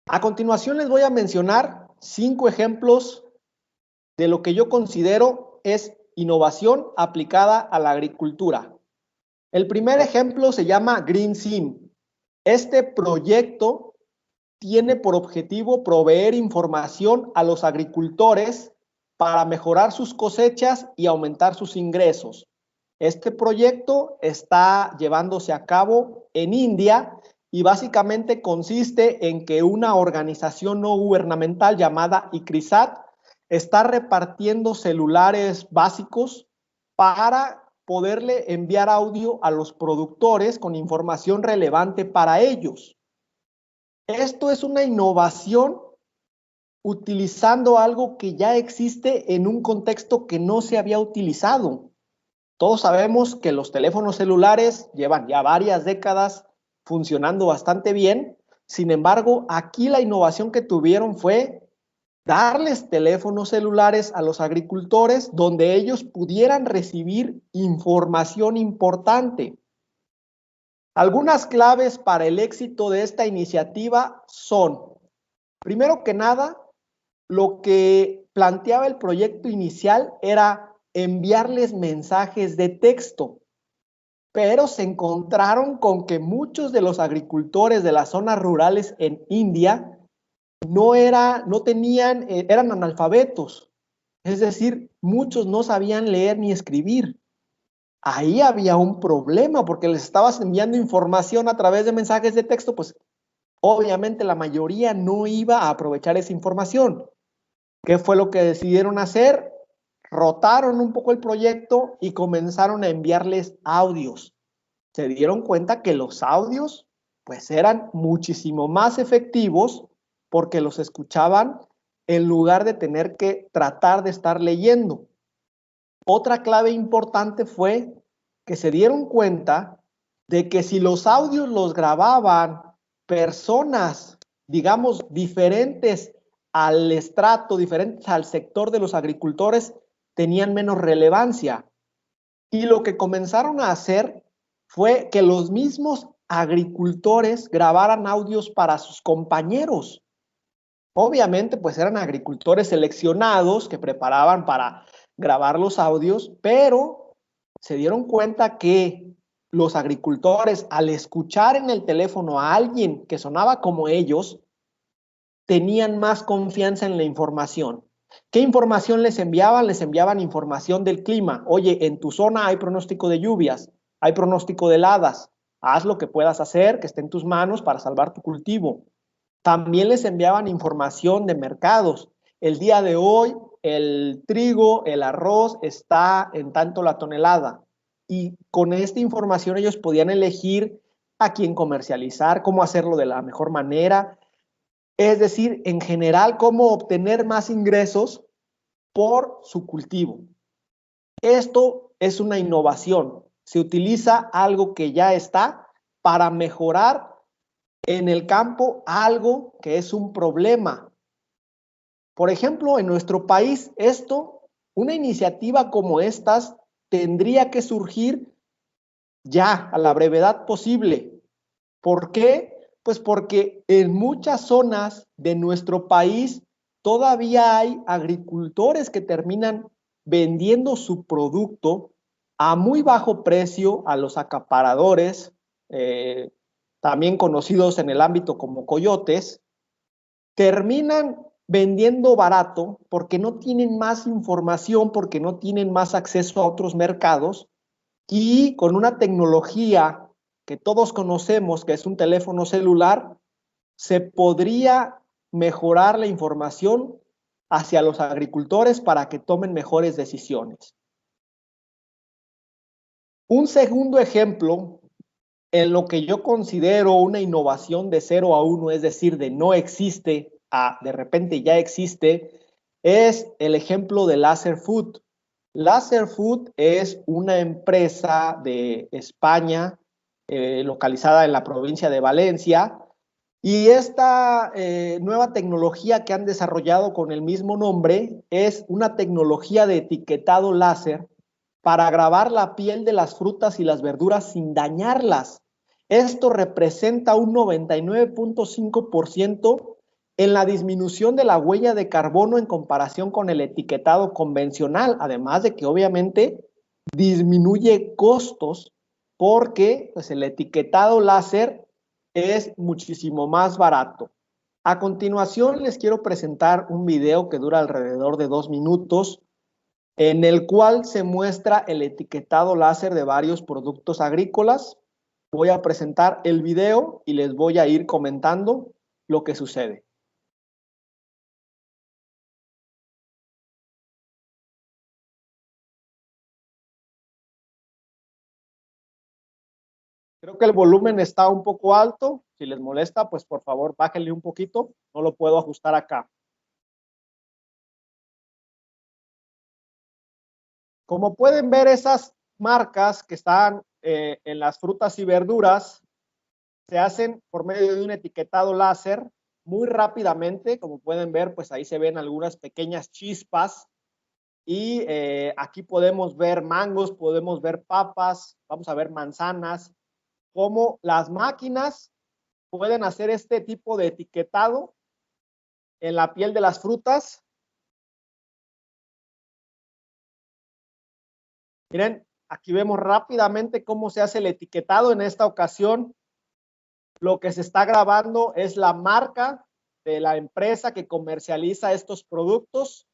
A continuación les voy a mencionar 5 ejemplos de lo que yo considero es innovación aplicada a la agricultura. El primer ejemplo se llama GreenSim. Este proyecto tiene por objetivo proveer información a los agricultores para mejorar sus cosechas y aumentar sus ingresos. Este proyecto está llevándose a cabo en India y básicamente consiste en que una organización no gubernamental llamada ICRISAT está repartiendo celulares básicos para poderle enviar audio a los productores con información relevante para ellos. Esto es una innovación utilizando algo que ya existe en un contexto que no se había utilizado. Todos sabemos que los teléfonos celulares llevan ya varias décadas funcionando bastante bien. Sin embargo, aquí la innovación que tuvieron fue darles teléfonos celulares a los agricultores donde ellos pudieran recibir información importante. Algunas claves para el éxito de esta iniciativa son, primero que nada, lo que planteaba el proyecto inicial era enviarles mensajes de texto, pero se encontraron con que muchos de los agricultores de las zonas rurales en India eran analfabetos, es decir, muchos no sabían leer ni escribir. Ahí había un problema porque les estabas enviando información a través de mensajes de texto, pues obviamente la mayoría no iba a aprovechar esa información. ¿Qué fue lo que decidieron hacer? Rotaron un poco el proyecto y comenzaron a enviarles audios. Se dieron cuenta que los audios pues eran muchísimo más efectivos porque los escuchaban en lugar de tener que tratar de estar leyendo. Otra clave importante fue que se dieron cuenta de que si los audios los grababan personas, digamos, diferentes al estrato, diferentes al sector de los agricultores, tenían menos relevancia. Y lo que comenzaron a hacer fue que los mismos agricultores grabaran audios para sus compañeros. Obviamente, pues eran agricultores seleccionados que preparaban para grabar los audios, pero se dieron cuenta que los agricultores, al escuchar en el teléfono a alguien que sonaba como ellos, tenían más confianza en la información. ¿Qué información les enviaban? Les enviaban información del clima. Oye, en tu zona hay pronóstico de lluvias, hay pronóstico de heladas. Haz lo que puedas hacer, que esté en tus manos para salvar tu cultivo. También les enviaban información de mercados. El día de hoy, el trigo, el arroz está en tanto la tonelada. Y con esta información ellos podían elegir a quién comercializar, cómo hacerlo de la mejor manera. Es decir, en general, cómo obtener más ingresos por su cultivo. Esto es una innovación. Se utiliza algo que ya está para mejorar en el campo algo que es un problema. Por ejemplo, en nuestro país, una iniciativa como estas tendría que surgir ya a la brevedad posible. ¿Por qué? Pues porque en muchas zonas de nuestro país todavía hay agricultores que terminan vendiendo su producto a muy bajo precio a los acaparadores, también conocidos en el ámbito como coyotes, terminan vendiendo barato porque no tienen más información, porque no tienen más acceso a otros mercados y con una tecnología que todos conocemos, que es un teléfono celular, se podría mejorar la información hacia los agricultores para que tomen mejores decisiones. Un segundo ejemplo en lo que yo considero una innovación de 0 a 1, es decir, de no existe a de repente ya existe, es el ejemplo de Laser Food. Laser Food es una empresa de España, localizada en la provincia de Valencia, y esta nueva tecnología que han desarrollado con el mismo nombre es una tecnología de etiquetado láser para grabar la piel de las frutas y las verduras sin dañarlas. Esto representa un 99.5% en la disminución de la huella de carbono en comparación con el etiquetado convencional, además de que obviamente disminuye costos porque pues, el etiquetado láser es muchísimo más barato. A continuación les quiero presentar un video que dura alrededor de 2 minutos en el cual se muestra el etiquetado láser de varios productos agrícolas. Voy a presentar el video y les voy a ir comentando lo que sucede. Creo que el volumen está un poco alto. Si les molesta, pues por favor bájenle un poquito. No lo puedo ajustar acá. Como pueden ver, esas marcas que están en las frutas y verduras se hacen por medio de un etiquetado láser muy rápidamente. Como pueden ver, pues ahí se ven algunas pequeñas chispas. Y aquí podemos ver mangos, podemos ver papas, vamos a ver manzanas, cómo las máquinas pueden hacer este tipo de etiquetado en la piel de las frutas. Miren, aquí vemos rápidamente cómo se hace el etiquetado. En esta ocasión, lo que se está grabando es la marca de la empresa que comercializa estos productos.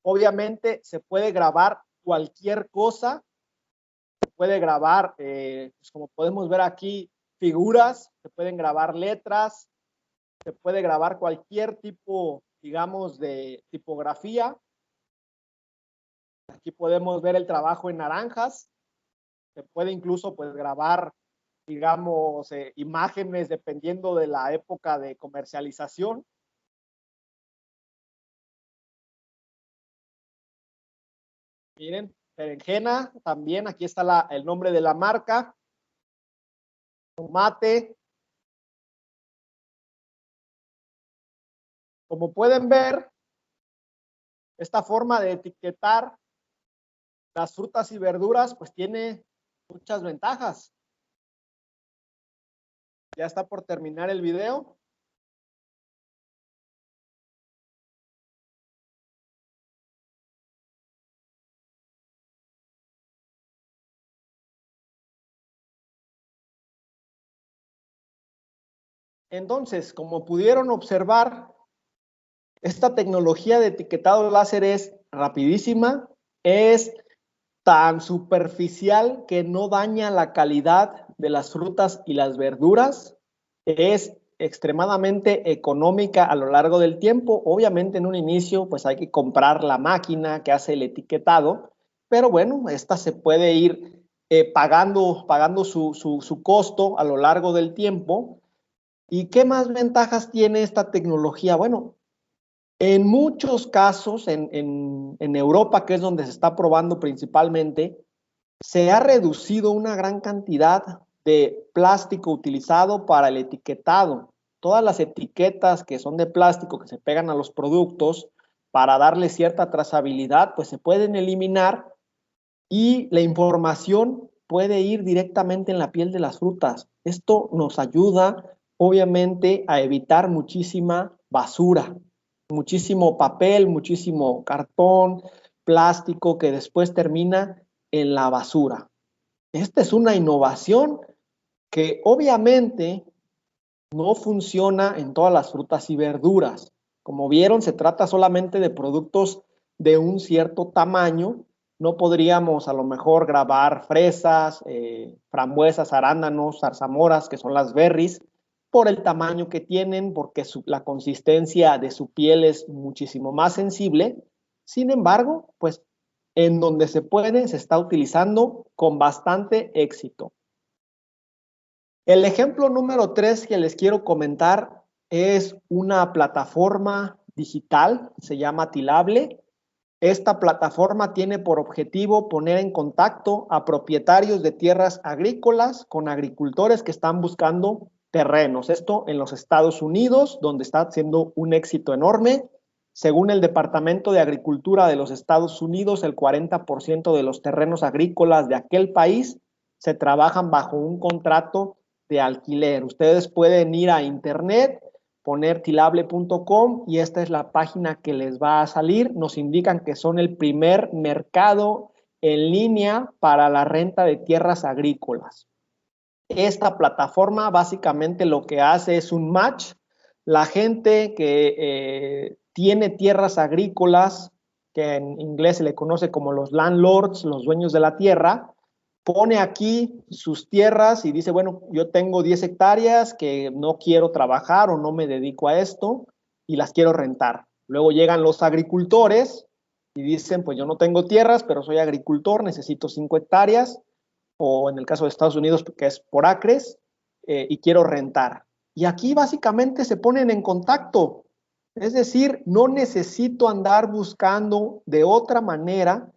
Obviamente se puede grabar cualquier cosa, se puede grabar, pues como podemos ver aquí, figuras, se pueden grabar letras, se puede grabar cualquier tipo, digamos, de tipografía. Aquí podemos ver el trabajo en naranjas. Se puede incluso pues grabar, digamos, imágenes dependiendo de la época de comercialización. Miren, berenjena también, aquí está el nombre de la marca. Tomate. Como pueden ver, esta forma de etiquetar las frutas y verduras pues tiene muchas ventajas. Ya está por terminar el video. Entonces, como pudieron observar, esta tecnología de etiquetado láser es rapidísima, es tan superficial que no daña la calidad de las frutas y las verduras, es extremadamente económica a lo largo del tiempo. Obviamente en un inicio pues hay que comprar la máquina que hace el etiquetado, pero bueno, esta se puede ir pagando su costo a lo largo del tiempo. ¿Y qué más ventajas tiene esta tecnología? Bueno, en muchos casos, en Europa, que es donde se está probando principalmente, se ha reducido una gran cantidad de plástico utilizado para el etiquetado. Todas las etiquetas que son de plástico que se pegan a los productos para darle cierta trazabilidad, pues se pueden eliminar y la información puede ir directamente en la piel de las frutas. Esto nos ayuda, obviamente, a evitar muchísima basura, muchísimo papel, muchísimo cartón, plástico que después termina en la basura. Esta es una innovación que obviamente no funciona en todas las frutas y verduras. Como vieron, se trata solamente de productos de un cierto tamaño. No podríamos a lo mejor grabar fresas, frambuesas, arándanos, zarzamoras, que son las berries, por el tamaño que tienen, porque la consistencia de su piel es muchísimo más sensible. Sin embargo, pues en donde se puede, se está utilizando con bastante éxito. El ejemplo número 3 que les quiero comentar es una plataforma digital, se llama Tilable. Esta plataforma tiene por objetivo poner en contacto a propietarios de tierras agrícolas con agricultores que están buscando terrenos. Esto en los Estados Unidos, donde está siendo un éxito enorme. Según el Departamento de Agricultura de los Estados Unidos, el 40% de los terrenos agrícolas de aquel país se trabajan bajo un contrato de alquiler. Ustedes pueden ir a internet, poner tilable.com y esta es la página que les va a salir. Nos indican que son el primer mercado en línea para la renta de tierras agrícolas. Esta plataforma básicamente lo que hace es un match. La gente que tiene tierras agrícolas, que en inglés se le conoce como los landlords, los dueños de la tierra, pone aquí sus tierras y dice, bueno, yo tengo 10 hectáreas que no quiero trabajar o no me dedico a esto y las quiero rentar. Luego llegan los agricultores y dicen, pues yo no tengo tierras, pero soy agricultor, necesito 5 hectáreas, o en el caso de Estados Unidos, que es por acres, y quiero rentar. Y aquí básicamente se ponen en contacto. Es decir, no necesito andar buscando de otra manera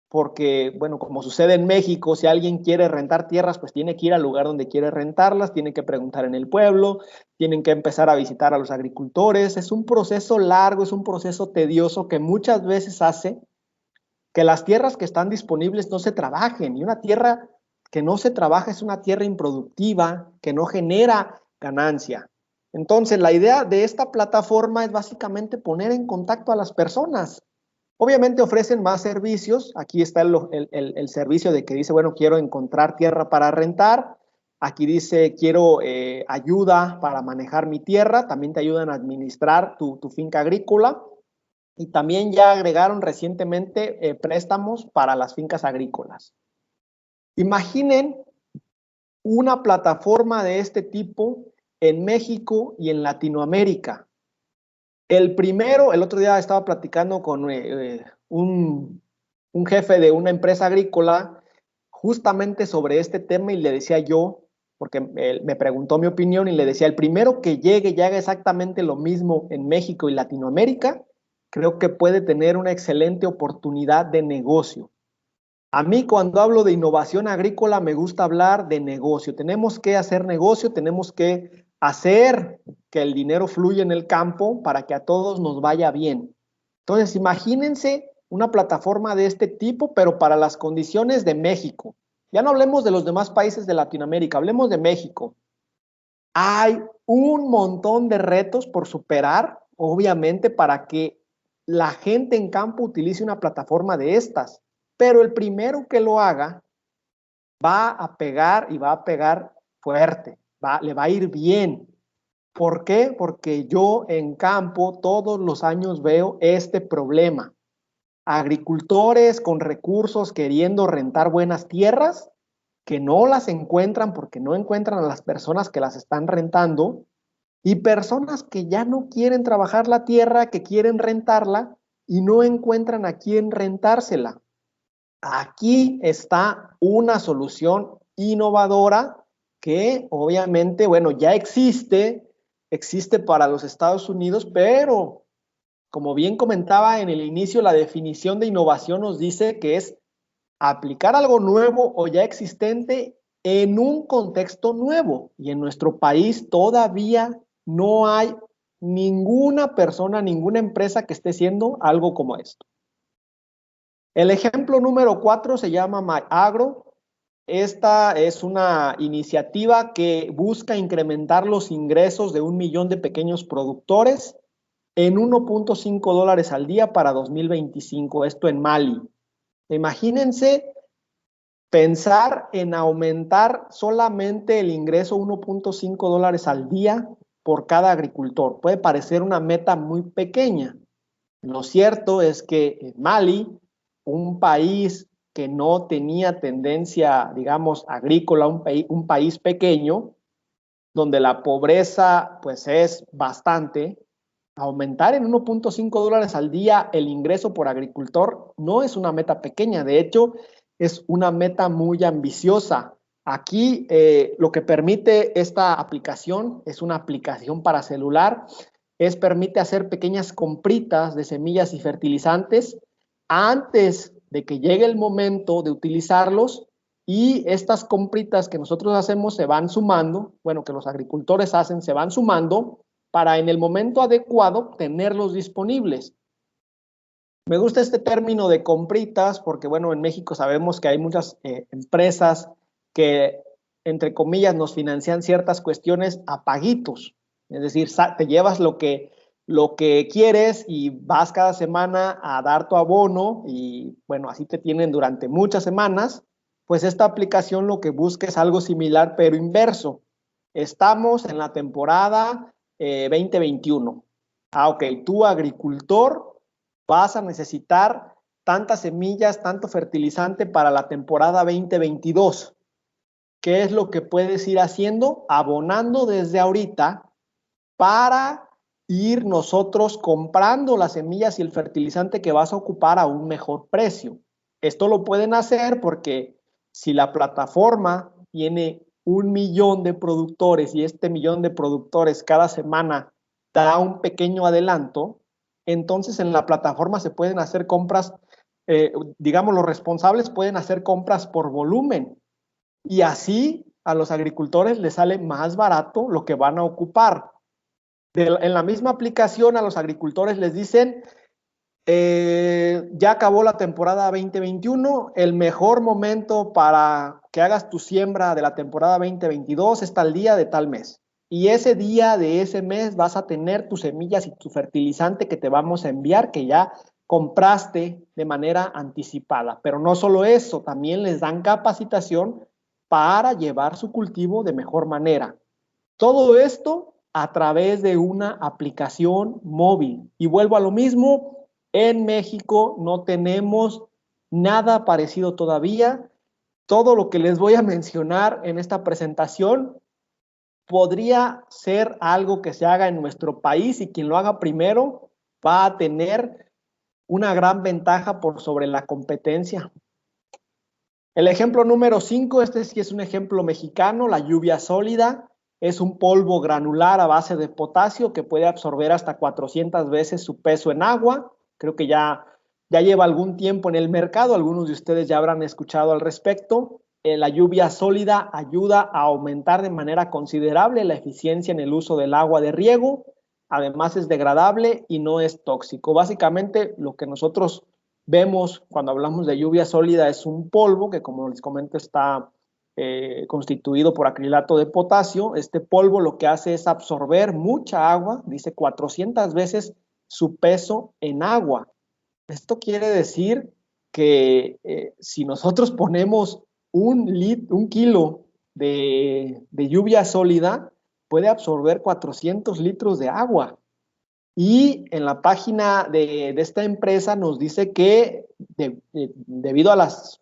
porque, bueno, como sucede en México, si alguien quiere rentar tierras, pues tiene que ir al lugar donde quiere rentarlas, tiene que preguntar en el pueblo, tienen que empezar a visitar a los agricultores. Es un proceso largo, es un proceso tedioso que muchas veces hace que las tierras que están disponibles no se trabajen. Y una tierra que no se trabaja es una tierra improductiva, que no genera ganancia. Entonces, la idea de esta plataforma es básicamente poner en contacto a las personas. Obviamente ofrecen más servicios. Aquí está el servicio de que dice, bueno, quiero encontrar tierra para rentar. Aquí dice, quiero ayuda para manejar mi tierra. También te ayudan a administrar tu finca agrícola. Y también ya agregaron recientemente préstamos para las fincas agrícolas. Imaginen una plataforma de este tipo en México y en Latinoamérica. El otro día estaba platicando con un jefe de una empresa agrícola justamente sobre este tema y le decía yo, porque él me preguntó mi opinión y le decía, el primero que llegue y haga exactamente lo mismo en México y Latinoamérica, creo que puede tener una excelente oportunidad de negocio. A mí cuando hablo de innovación agrícola me gusta hablar de negocio. Tenemos que hacer negocio, tenemos que hacer que el dinero fluya en el campo para que a todos nos vaya bien. Entonces, imagínense una plataforma de este tipo, pero para las condiciones de México. Ya no hablemos de los demás países de Latinoamérica, hablemos de México. Hay un montón de retos por superar, obviamente, para que la gente en campo utilice una plataforma de estas. Pero el primero que lo haga va a pegar y va a pegar fuerte, le va a ir bien. ¿Por qué? Porque yo en campo todos los años veo este problema. Agricultores con recursos queriendo rentar buenas tierras que no las encuentran porque no encuentran a las personas que las están rentando y personas que ya no quieren trabajar la tierra, que quieren rentarla y no encuentran a quién rentársela. Aquí está una solución innovadora que obviamente, bueno, ya existe para los Estados Unidos, pero como bien comentaba en el inicio, la definición de innovación nos dice que es aplicar algo nuevo o ya existente en un contexto nuevo. Y en nuestro país todavía no hay ninguna persona, ninguna empresa que esté haciendo algo como esto. El ejemplo número 4 se llama MyAgro. Esta es una iniciativa que busca incrementar los ingresos de 1 millón de pequeños productores en $1.5 al día para 2025, esto en Mali. Imagínense pensar en aumentar solamente el ingreso $1.5 al día por cada agricultor. Puede parecer una meta muy pequeña. Lo cierto es que en Mali, un país que no tenía tendencia, digamos, agrícola, un país pequeño, donde la pobreza pues es bastante, aumentar en $1.5 al día el ingreso por agricultor no es una meta pequeña, de hecho es una meta muy ambiciosa. Aquí lo que permite esta aplicación es una aplicación para celular, permite hacer pequeñas compritas de semillas y fertilizantes antes de que llegue el momento de utilizarlos y estas compritas que nosotros hacemos se van sumando, bueno, que los agricultores hacen, se van sumando para en el momento adecuado tenerlos disponibles. Me gusta este término de compritas porque, bueno, en México sabemos que hay muchas empresas que, entre comillas, nos financian ciertas cuestiones a paguitos. Es decir, te llevas lo que quieres y vas cada semana a dar tu abono y bueno, así te tienen durante muchas semanas. Pues esta aplicación lo que busca es algo similar pero inverso. Estamos en la temporada 2021. Ah, ok, tú agricultor vas a necesitar tantas semillas, tanto fertilizante para la temporada 2022. ¿Qué es lo que puedes ir haciendo? Abonando desde ahorita para ir nosotros comprando las semillas y el fertilizante que vas a ocupar a un mejor precio. Esto lo pueden hacer porque si la plataforma tiene 1 millón de productores y este millón de productores cada semana da un pequeño adelanto, entonces en la plataforma se pueden hacer compras, digamos, los responsables pueden hacer compras por volumen y así a los agricultores les sale más barato lo que van a ocupar. En la misma aplicación a los agricultores les dicen, ya acabó la temporada 2021, el mejor momento para que hagas tu siembra de la temporada 2022 es tal día de tal mes. Y ese día de ese mes vas a tener tus semillas y tu fertilizante que te vamos a enviar, que ya compraste de manera anticipada. Pero no solo eso, también les dan capacitación para llevar su cultivo de mejor manera. Todo esto a través de una aplicación móvil. Y vuelvo a lo mismo, en México no tenemos nada parecido todavía. Todo lo que les voy a mencionar en esta presentación podría ser algo que se haga en nuestro país y quien lo haga primero va a tener una gran ventaja por sobre la competencia. El ejemplo número 5, este sí es un ejemplo mexicano, la lluvia sólida. Es un polvo granular a base de potasio que puede absorber hasta 400 veces su peso en agua. Creo que ya lleva algún tiempo en el mercado, algunos de ustedes ya habrán escuchado al respecto. La lluvia sólida ayuda a aumentar de manera considerable la eficiencia en el uso del agua de riego. Además es degradable y no es tóxico. Básicamente lo que nosotros vemos cuando hablamos de lluvia sólida es un polvo que, como les comento, está constituido por acrilato de potasio. Este polvo lo que hace es absorber mucha agua, dice 400 veces su peso en agua. Esto quiere decir que si nosotros ponemos un kilo de lluvia sólida, puede absorber 400 litros de agua. Y en la página de esta empresa nos dice que debido a las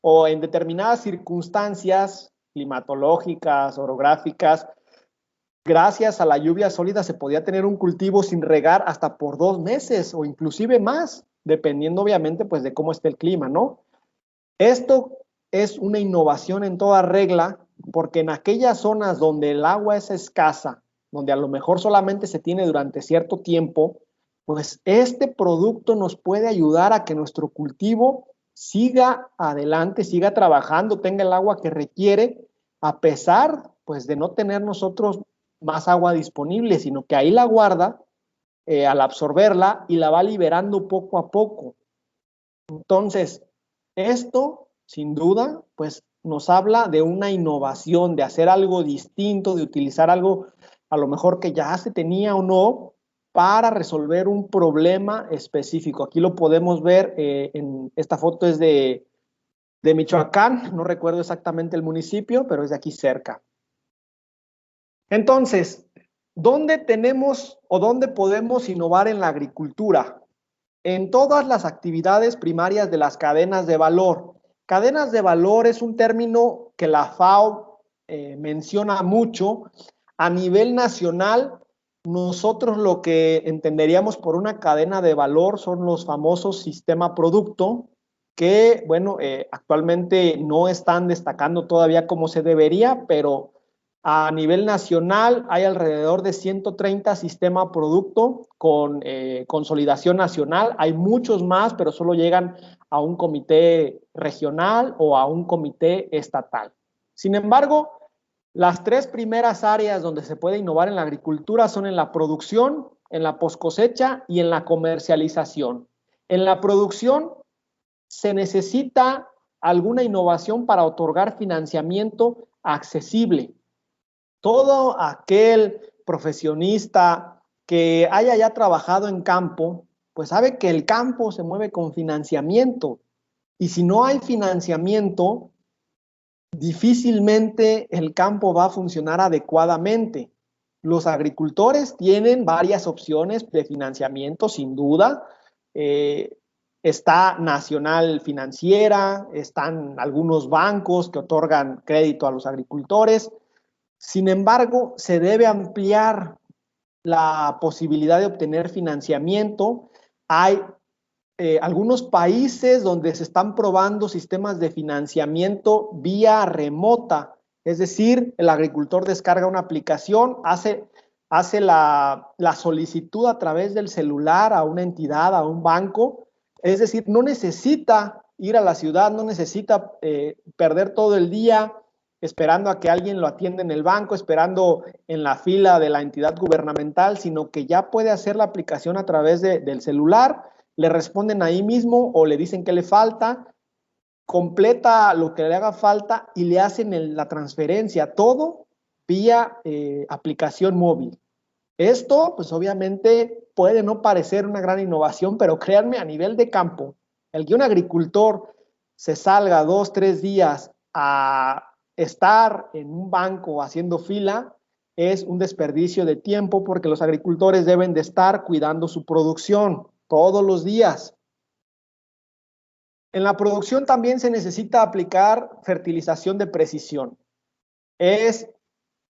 o en determinadas circunstancias climatológicas, orográficas, gracias a la lluvia sólida se podía tener un cultivo sin regar hasta por 2 meses o inclusive más, dependiendo obviamente pues de cómo esté el clima, ¿no? Esto es una innovación en toda regla porque en aquellas zonas donde el agua es escasa, donde a lo mejor solamente se tiene durante cierto tiempo, pues este producto nos puede ayudar a que nuestro cultivo siga adelante, siga trabajando, tenga el agua que requiere, a pesar pues de no tener nosotros más agua disponible, sino que ahí la guarda al absorberla y la va liberando poco a poco. Entonces, esto, sin duda, pues nos habla de una innovación, de hacer algo distinto, de utilizar algo a lo mejor que ya se tenía o no para resolver un problema específico. Aquí lo podemos ver, en esta foto es de Michoacán, no recuerdo exactamente el municipio, pero es de aquí cerca. Entonces, ¿dónde tenemos o dónde podemos innovar en la agricultura? En todas las actividades primarias de las cadenas de valor. Cadenas de valor es un término que la FAO menciona mucho. A nivel nacional, nosotros lo que entenderíamos por una cadena de valor son los famosos sistema producto, que, bueno, actualmente no están destacando todavía como se debería, pero a nivel nacional hay alrededor de 130 sistema producto con consolidación nacional. Hay muchos más, pero solo llegan a un comité regional o a un comité estatal. Sin embargo, las 3 primeras áreas donde se puede innovar en la agricultura son en la producción, en la poscosecha y en la comercialización. En la producción se necesita alguna innovación para otorgar financiamiento accesible. Todo aquel profesionista que haya ya trabajado en campo, pues sabe que el campo se mueve con financiamiento. Y si no hay financiamiento, difícilmente el campo va a funcionar adecuadamente. Los agricultores tienen varias opciones de financiamiento, sin duda. Está Nacional Financiera, están algunos bancos que otorgan crédito a los agricultores. Sin embargo, se debe ampliar la posibilidad de obtener financiamiento. Hay algunos países donde se están probando sistemas de financiamiento vía remota, es decir, el agricultor descarga una aplicación, hace la solicitud a través del celular a una entidad, a un banco, es decir, no necesita ir a la ciudad, no necesita perder todo el día esperando a que alguien lo atienda en el banco, esperando en la fila de la entidad gubernamental, sino que ya puede hacer la aplicación a través del celular, le responden ahí mismo o le dicen qué le falta, completa lo que le haga falta y le hacen la transferencia, todo vía aplicación móvil. Esto, pues obviamente puede no parecer una gran innovación, pero créanme, a nivel de campo, el que un agricultor se salga 2, 3 días a estar en un banco haciendo fila es un desperdicio de tiempo porque los agricultores deben de estar cuidando su producción todos los días. En la producción también se necesita aplicar fertilización de precisión. Es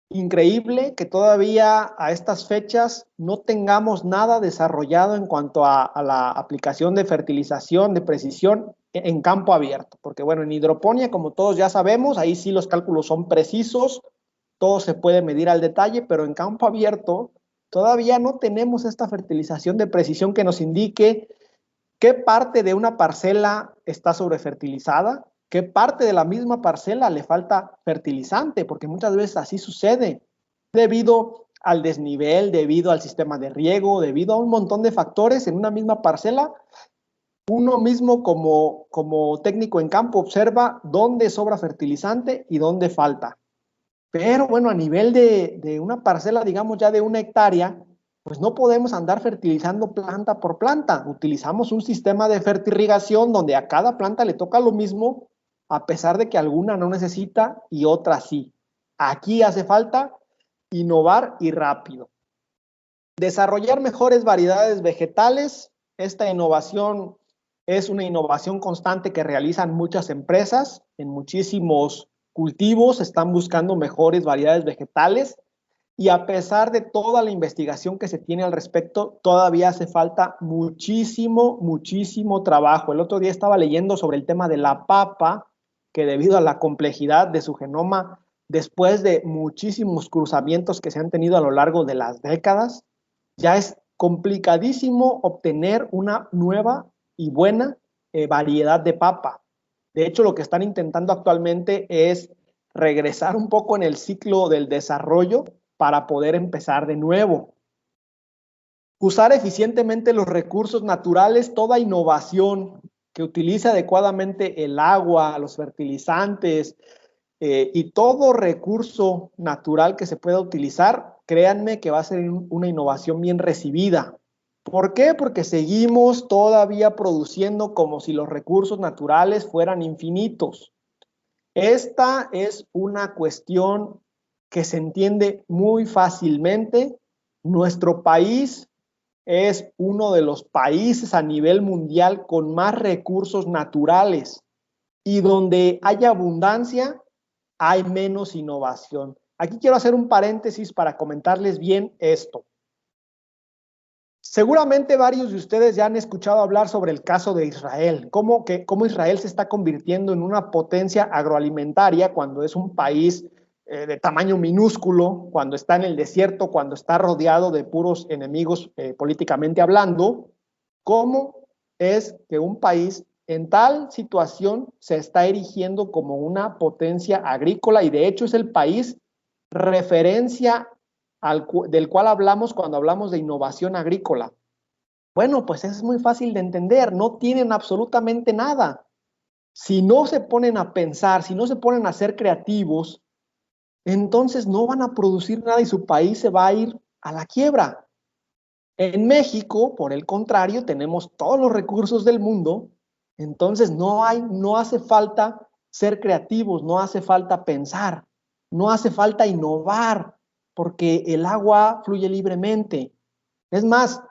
increíble que todavía a estas fechas no tengamos nada desarrollado en cuanto a la aplicación de fertilización de precisión en campo abierto, porque bueno, en hidroponía, como todos ya sabemos, ahí sí los cálculos son precisos, todo se puede medir al detalle, pero en campo abierto todavía no tenemos esta fertilización de precisión que nos indique qué parte de una parcela está sobrefertilizada, qué parte de la misma parcela le falta fertilizante, porque muchas veces así sucede, debido al desnivel, debido al sistema de riego, debido a un montón de factores en una misma parcela. Uno mismo como técnico en campo observa dónde sobra fertilizante y dónde falta. Pero bueno, a nivel de una parcela, digamos ya de 1 hectárea, pues no podemos andar fertilizando planta por planta. Utilizamos un sistema de fertirrigación donde a cada planta le toca lo mismo, a pesar de que alguna no necesita y otra sí. Aquí hace falta innovar y rápido. Desarrollar mejores variedades vegetales. Esta innovación es una innovación constante que realizan muchas empresas en muchísimos cultivos, están buscando mejores variedades vegetales y a pesar de toda la investigación que se tiene al respecto, todavía hace falta muchísimo, muchísimo trabajo. El otro día estaba leyendo sobre el tema de la papa, que debido a la complejidad de su genoma, después de muchísimos cruzamientos que se han tenido a lo largo de las décadas, ya es complicadísimo obtener una nueva y buena variedad de papa. De hecho, lo que están intentando actualmente es regresar un poco en el ciclo del desarrollo para poder empezar de nuevo. Usar eficientemente los recursos naturales, toda innovación que utilice adecuadamente el agua, los fertilizantes y todo recurso natural que se pueda utilizar, créanme que va a ser una innovación bien recibida. ¿Por qué? Porque seguimos todavía produciendo como si los recursos naturales fueran infinitos. Esta es una cuestión que se entiende muy fácilmente. Nuestro país es uno de los países a nivel mundial con más recursos naturales y donde hay abundancia, hay menos innovación. Aquí quiero hacer un paréntesis para comentarles bien esto. Seguramente varios de ustedes ya han escuchado hablar sobre el caso de Israel, cómo Israel se está convirtiendo en una potencia agroalimentaria cuando es un país de tamaño minúsculo, cuando está en el desierto, cuando está rodeado de puros enemigos políticamente hablando. ¿Cómo es que un país en tal situación se está erigiendo como una potencia agrícola y de hecho es el país referencia del cual hablamos cuando hablamos de innovación agrícola? Bueno, pues es muy fácil de entender, no tienen absolutamente nada. Si no se ponen a pensar, si no se ponen a ser creativos, entonces no van a producir nada y su país se va a ir a la quiebra. En México, por el contrario, tenemos todos los recursos del mundo, entonces no hace falta ser creativos, no hace falta pensar, no hace falta innovar, porque el agua fluye libremente. Es más,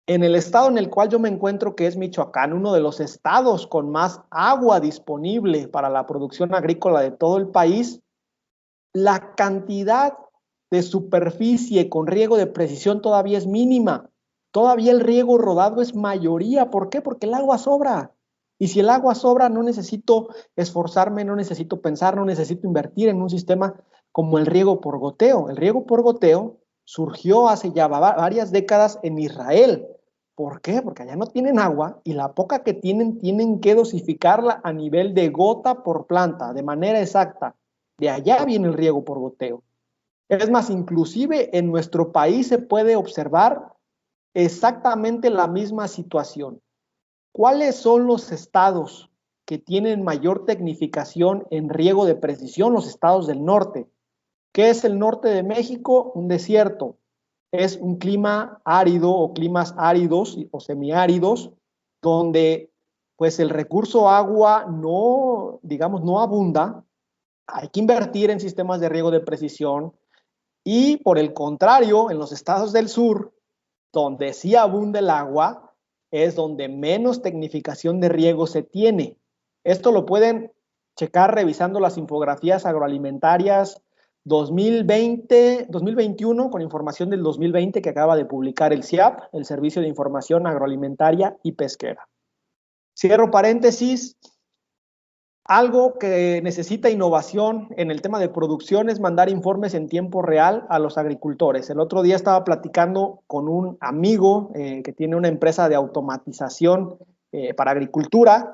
en el estado en el cual yo me encuentro, que es Michoacán, uno de los estados con más agua disponible para la producción agrícola de todo el país, la cantidad de superficie con riego de precisión todavía es mínima. Todavía el riego rodado es mayoría. ¿Por qué? Porque el agua sobra. Y si el agua sobra, no necesito esforzarme, no necesito pensar, no necesito invertir en un sistema como el riego por goteo. El riego por goteo surgió hace ya varias décadas en Israel. ¿Por qué? Porque allá no tienen agua y la poca que tienen que dosificarla a nivel de gota por planta, de manera exacta. De allá viene el riego por goteo. Es más, inclusive en nuestro país se puede observar exactamente la misma situación. ¿Cuáles son los estados que tienen mayor tecnificación en riego de precisión? Los estados del norte. ¿Qué es el norte de México? Un desierto. Es un clima árido o climas áridos o semiáridos, donde pues el recurso agua no, digamos, no abunda. Hay que invertir en sistemas de riego de precisión y por el contrario, en los estados del sur, donde sí abunda el agua, es donde menos tecnificación de riego se tiene. Esto lo pueden checar revisando las infografías agroalimentarias 2021 con información del 2020 que acaba de publicar el SIAP, el Servicio de Información Agroalimentaria y Pesquera. Cierro paréntesis. Algo que necesita innovación en el tema de producción es mandar informes en tiempo real a los agricultores. El otro día estaba platicando con un amigo que tiene una empresa de automatización para agricultura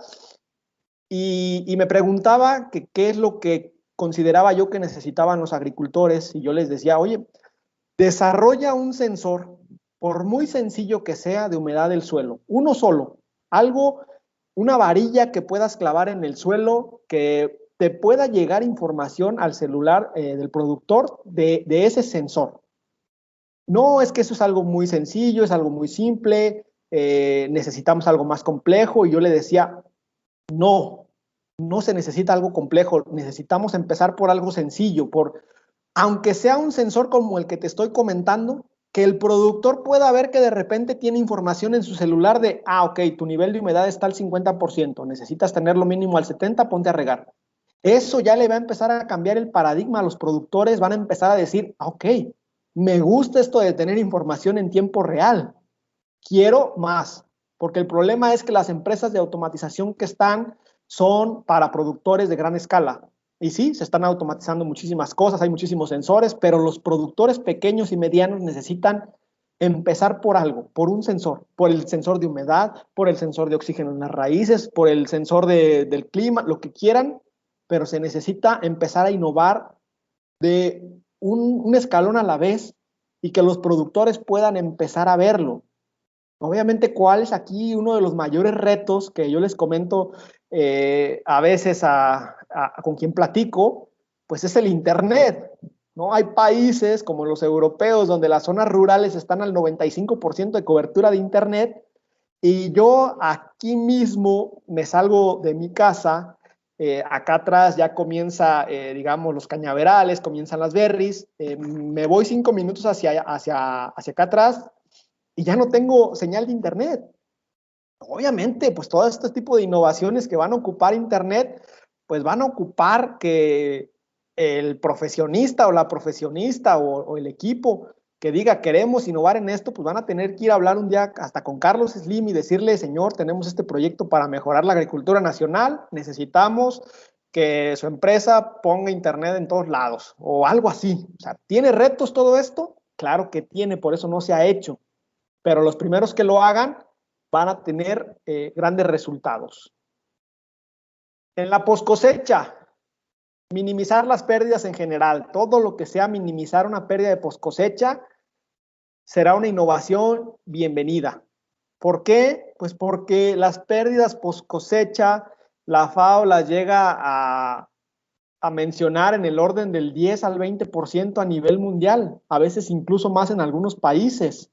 y me preguntaba que qué es lo que consideraba yo que necesitaban los agricultores y yo les decía, oye, desarrolla un sensor, por muy sencillo que sea, de humedad del suelo, uno solo, algo, una varilla que puedas clavar en el suelo, que te pueda llegar información al celular del productor de ese sensor. No, es que eso es algo muy sencillo, es algo muy simple, necesitamos algo más complejo. Y yo le decía, no, no se necesita algo complejo, necesitamos empezar por algo sencillo, aunque sea un sensor como el que te estoy comentando, que el productor pueda ver que de repente tiene información en su celular de, ok, tu nivel de humedad está al 50%, necesitas tenerlo mínimo al 70%, ponte a regar. Eso ya le va a empezar a cambiar el paradigma a los productores, van a empezar a decir, ok, me gusta esto de tener información en tiempo real, quiero más, porque el problema es que las empresas de automatización que están son para productores de gran escala. Y sí, se están automatizando muchísimas cosas, hay muchísimos sensores, pero los productores pequeños y medianos necesitan empezar por algo, por un sensor, por el sensor de humedad, por el sensor de oxígeno en las raíces, por el sensor del clima, lo que quieran, pero se necesita empezar a innovar de un escalón a la vez y que los productores puedan empezar a verlo. Obviamente, ¿cuál es aquí uno de los mayores retos que yo les comento a veces con quien platico? Pues es el Internet, ¿no? Hay países como los europeos donde las zonas rurales están al 95% de cobertura de Internet y yo aquí mismo me salgo de mi casa, acá atrás ya comienza, digamos, los cañaverales, comienzan las berries, me voy 5 minutos hacia acá atrás y ya no tengo señal de internet. Obviamente, pues todo este tipo de innovaciones que van a ocupar internet, pues van a ocupar que el profesionista o la profesionista o el equipo que diga queremos innovar en esto, pues van a tener que ir a hablar un día hasta con Carlos Slim y decirle, señor, tenemos este proyecto para mejorar la agricultura nacional, necesitamos que su empresa ponga internet en todos lados o algo así. O sea, ¿tiene retos todo esto? Claro que tiene, por eso no se ha hecho, pero los primeros que lo hagan van a tener grandes resultados. En la poscosecha, minimizar las pérdidas en general. Todo lo que sea minimizar una pérdida de poscosecha será una innovación bienvenida. ¿Por qué? Pues porque las pérdidas poscosecha, la FAO las llega a mencionar en el orden del 10 al 20% a nivel mundial, a veces incluso más en algunos países.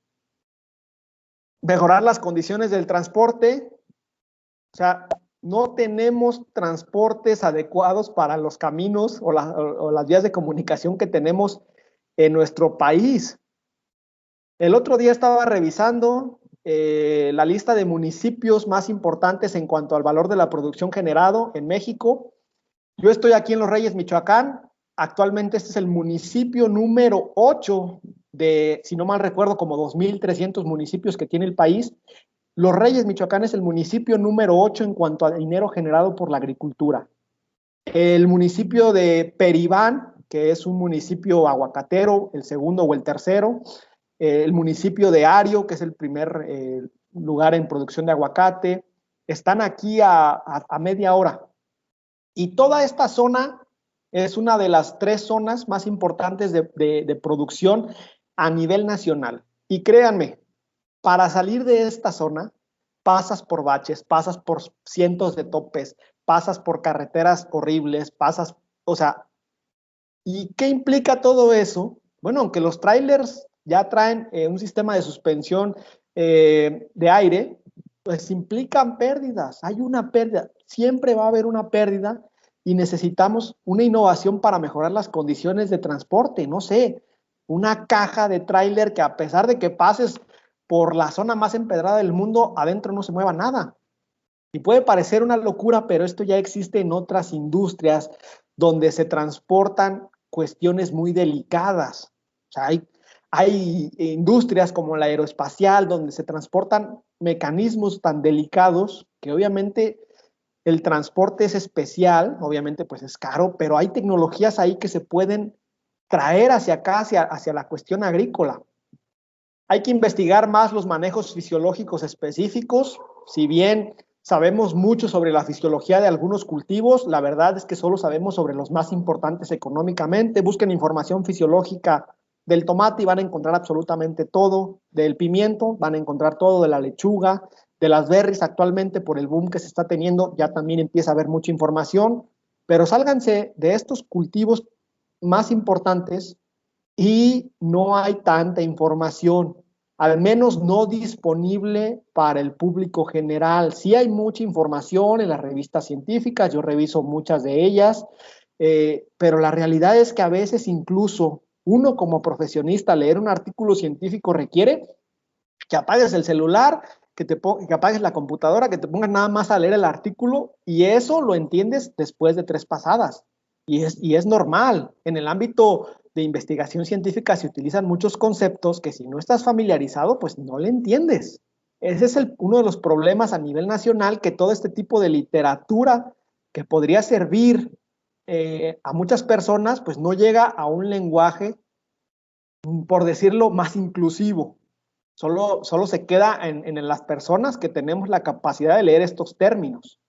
Mejorar las condiciones del transporte, o sea, no tenemos transportes adecuados para los caminos o las vías de comunicación que tenemos en nuestro país. El otro día estaba revisando la lista de municipios más importantes en cuanto al valor de la producción generado en México. Yo estoy aquí en Los Reyes, Michoacán. Actualmente este es el municipio número 8 de, si no mal recuerdo, como 2,300 municipios que tiene el país. Los Reyes, Michoacán es el municipio número 8 en cuanto a dinero generado por la agricultura. El municipio de Peribán, que es un municipio aguacatero, el segundo o el tercero. El municipio de Ario, que es el primer lugar en producción de aguacate. Están aquí a media hora. Y toda esta zona es una de las 3 zonas más importantes de producción a nivel nacional. Y créanme, para salir de esta zona, pasas por baches, pasas por cientos de topes, pasas por carreteras horribles, o sea, ¿y qué implica todo eso? Bueno, aunque los trailers ya traen un sistema de suspensión de aire, pues implican pérdidas. Hay una pérdida, siempre va a haber una pérdida y necesitamos una innovación para mejorar las condiciones de transporte. No sé, una caja de tráiler que a pesar de que pases por la zona más empedrada del mundo, adentro no se mueva nada. Y puede parecer una locura, pero esto ya existe en otras industrias donde se transportan cuestiones muy delicadas. O sea, hay industrias como la aeroespacial donde se transportan mecanismos tan delicados que obviamente el transporte es especial, obviamente pues es caro, pero hay tecnologías ahí que se pueden traer hacia acá, hacia la cuestión agrícola. Hay que investigar más los manejos fisiológicos específicos. Si bien sabemos mucho sobre la fisiología de algunos cultivos, la verdad es que solo sabemos sobre los más importantes económicamente. Busquen información fisiológica del tomate y van a encontrar absolutamente todo. Del pimiento van a encontrar todo, de la lechuga, de las berries. Actualmente, por el boom que se está teniendo, ya también empieza a haber mucha información. Pero sálganse de estos cultivos más importantes y no hay tanta información, al menos no disponible para el público general. Sí hay mucha información en las revistas científicas, yo reviso muchas de ellas, pero la realidad es que a veces incluso uno como profesionista leer un artículo científico requiere que apagues el celular, que apagues la computadora, que te pongas nada más a leer el artículo y eso lo entiendes después de 3 pasadas. Y es normal. En el ámbito de investigación científica se utilizan muchos conceptos que si no estás familiarizado, pues no le entiendes. Ese es uno de los problemas a nivel nacional, que todo este tipo de literatura que podría servir a muchas personas, pues no llega a un lenguaje, por decirlo, más inclusivo. Solo se queda en las personas que tenemos la capacidad de leer estos términos.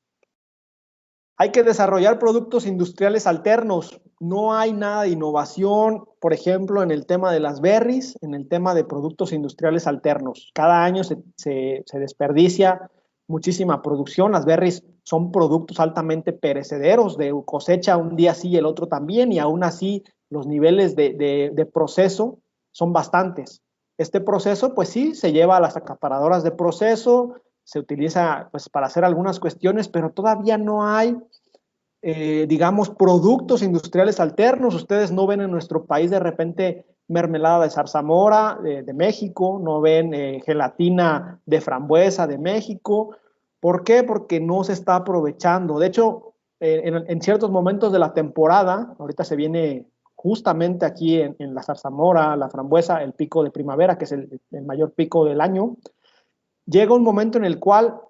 Hay que desarrollar productos industriales alternos. No hay nada de innovación, por ejemplo, en el tema de las berries, en el tema de productos industriales alternos. Cada año se desperdicia muchísima producción. Las berries son productos altamente perecederos, de cosecha un día sí y el otro también, y aún así los niveles de proceso son bastantes. Este proceso, pues sí, se lleva a las acaparadoras de proceso, se utiliza pues para hacer algunas cuestiones, pero todavía no hay, digamos, productos industriales alternos. Ustedes no ven en nuestro país de repente mermelada de zarzamora de México, no ven gelatina de frambuesa de México. ¿Por qué? Porque no se está aprovechando. De hecho, en ciertos momentos de la temporada, ahorita se viene justamente aquí en la zarzamora, la frambuesa, el pico de primavera, que es el mayor pico del año, llega un momento en el cual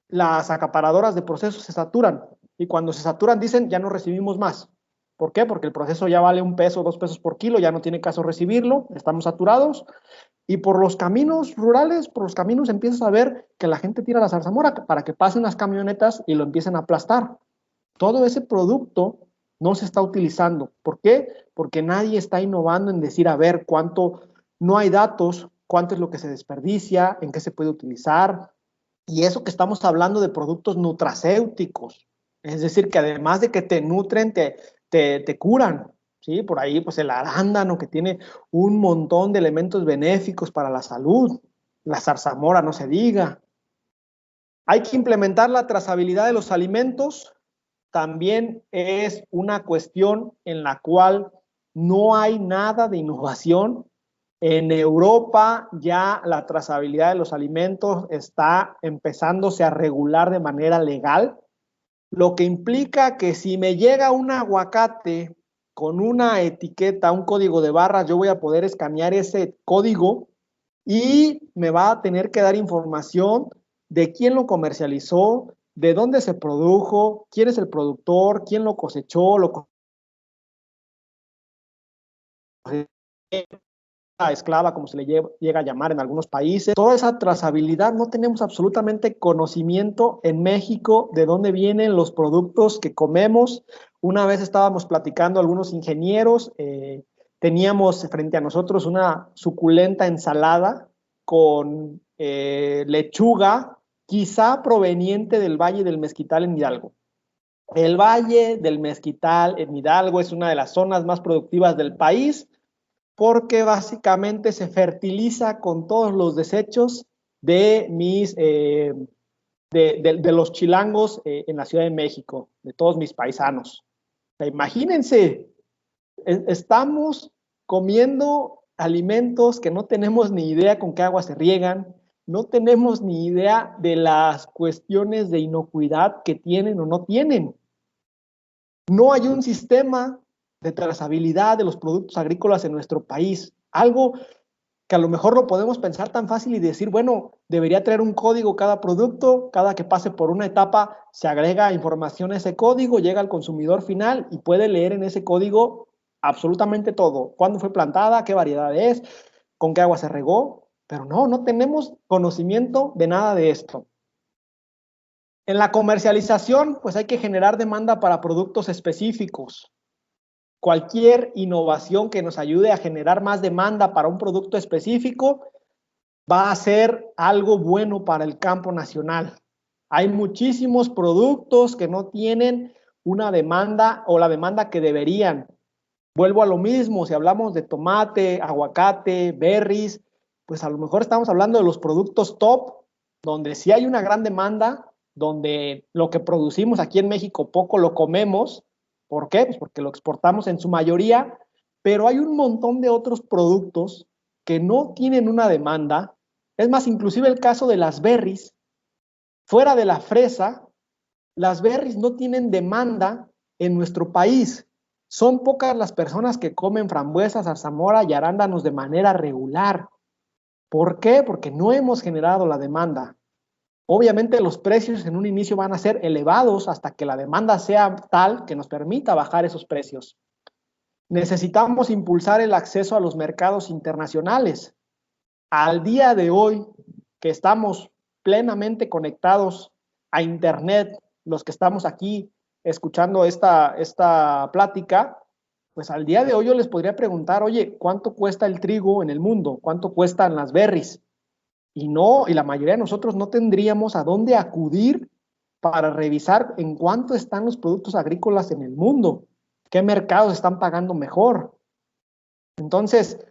las acaparadoras de procesos se saturan y cuando se saturan dicen ya no recibimos más. ¿Por qué? Porque el proceso ya vale 1 peso, 2 pesos por kilo, ya no tiene caso recibirlo, estamos saturados y por los caminos rurales, por los caminos empiezas a ver que la gente tira la zarzamora para que pasen las camionetas y lo empiecen a aplastar. Todo ese producto no se está utilizando. ¿Por qué? Porque nadie está innovando en decir, a ver, cuánto, no hay datos, cuánto es lo que se desperdicia, en qué se puede utilizar. Y eso que estamos hablando de productos nutracéuticos, es decir, que además de que te nutren, te curan, ¿sí? Por ahí, pues el arándano que tiene un montón de elementos benéficos para la salud, la zarzamora, no se diga. Hay que implementar la trazabilidad de los alimentos. También es una cuestión en la cual no hay nada de innovación. En Europa ya la trazabilidad de los alimentos está empezándose a regular de manera legal, lo que implica que si me llega un aguacate con una etiqueta, un código de barras, yo voy a poder escanear ese código y me va a tener que dar información de quién lo comercializó, de dónde se produjo, quién es el productor, quién lo cosechó, esclava, como se le llega a llamar en algunos países. Toda esa trazabilidad, no tenemos absolutamente conocimiento en México de dónde vienen los productos que comemos. Una vez estábamos platicando algunos ingenieros, teníamos frente a nosotros una suculenta ensalada con lechuga, quizá proveniente del Valle del Mezquital en Hidalgo. El Valle del Mezquital en Hidalgo es una de las zonas más productivas del país, porque básicamente se fertiliza con todos los desechos de los chilangos en la Ciudad de México, de todos mis paisanos. O sea, imagínense, estamos comiendo alimentos que no tenemos ni idea con qué agua se riegan, no tenemos ni idea de las cuestiones de inocuidad que tienen o no tienen. No hay un sistema de trazabilidad de los productos agrícolas en nuestro país. Algo que a lo mejor lo podemos pensar tan fácil y decir, bueno, debería traer un código cada producto, cada que pase por una etapa se agrega información a ese código, llega al consumidor final y puede leer en ese código absolutamente todo. ¿Cuándo fue plantada? ¿Qué variedad es? ¿Con qué agua se regó? Pero no, no tenemos conocimiento de nada de esto. En la comercialización, pues hay que generar demanda para productos específicos. Cualquier innovación que nos ayude a generar más demanda para un producto específico va a ser algo bueno para el campo nacional. Hay muchísimos productos que no tienen una demanda o la demanda que deberían. Vuelvo a lo mismo, si hablamos de tomate, aguacate, berries, pues a lo mejor estamos hablando de los productos top, donde sí hay una gran demanda, donde lo que producimos aquí en México poco lo comemos. ¿Por qué? Pues porque lo exportamos en su mayoría, pero hay un montón de otros productos que no tienen una demanda. Es más, inclusive el caso de las berries, fuera de la fresa, las berries no tienen demanda en nuestro país. Son pocas las personas que comen frambuesas, zarzamora y arándanos de manera regular. ¿Por qué? Porque no hemos generado la demanda. Obviamente los precios en un inicio van a ser elevados hasta que la demanda sea tal que nos permita bajar esos precios. Necesitamos impulsar el acceso a los mercados internacionales. Al día de hoy, que estamos plenamente conectados a Internet, los que estamos aquí escuchando esta plática, pues al día de hoy yo les podría preguntar, oye, ¿cuánto cuesta el trigo en el mundo? ¿Cuánto cuestan las berries? Y no, y la mayoría de nosotros no tendríamos a dónde acudir para revisar en cuánto están los productos agrícolas en el mundo, qué mercados están pagando mejor. Entonces,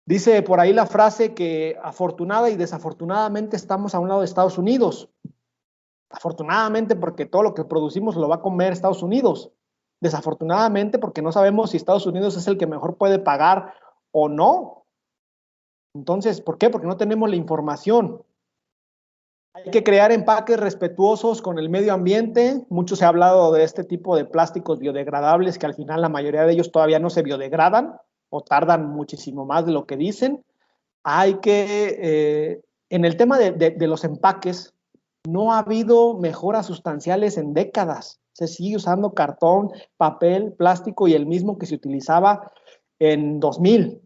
dice por ahí la frase que afortunada y desafortunadamente estamos a un lado de Estados Unidos. Afortunadamente porque todo lo que producimos lo va a comer Estados Unidos. Desafortunadamente porque no sabemos si Estados Unidos es el que mejor puede pagar o no. Entonces, ¿por qué? Porque no tenemos la información. Hay que crear empaques respetuosos con el medio ambiente. Mucho se ha hablado de este tipo de plásticos biodegradables que al final la mayoría de ellos todavía no se biodegradan o tardan muchísimo más de lo que dicen. Hay que, en el tema de los empaques, no ha habido mejoras sustanciales en décadas. Se sigue usando cartón, papel, plástico y el mismo que se utilizaba en 2000.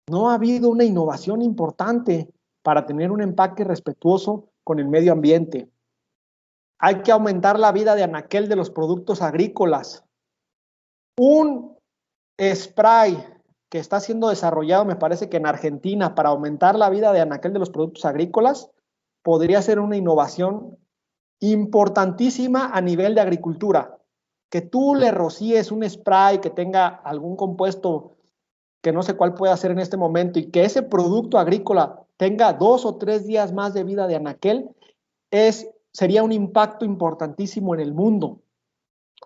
No ha habido una innovación importante para tener un empaque respetuoso con el medio ambiente. Hay que aumentar la vida de anaquel de los productos agrícolas. Un spray que está siendo desarrollado, me parece que en Argentina, para aumentar la vida de anaquel de los productos agrícolas, podría ser una innovación importantísima a nivel de agricultura. que tú le rocíes un spray que tenga algún compuesto que no sé cuál puede hacer en este momento y que ese producto agrícola tenga 2 o 3 días más de vida de anaquel, sería un impacto importantísimo en el mundo.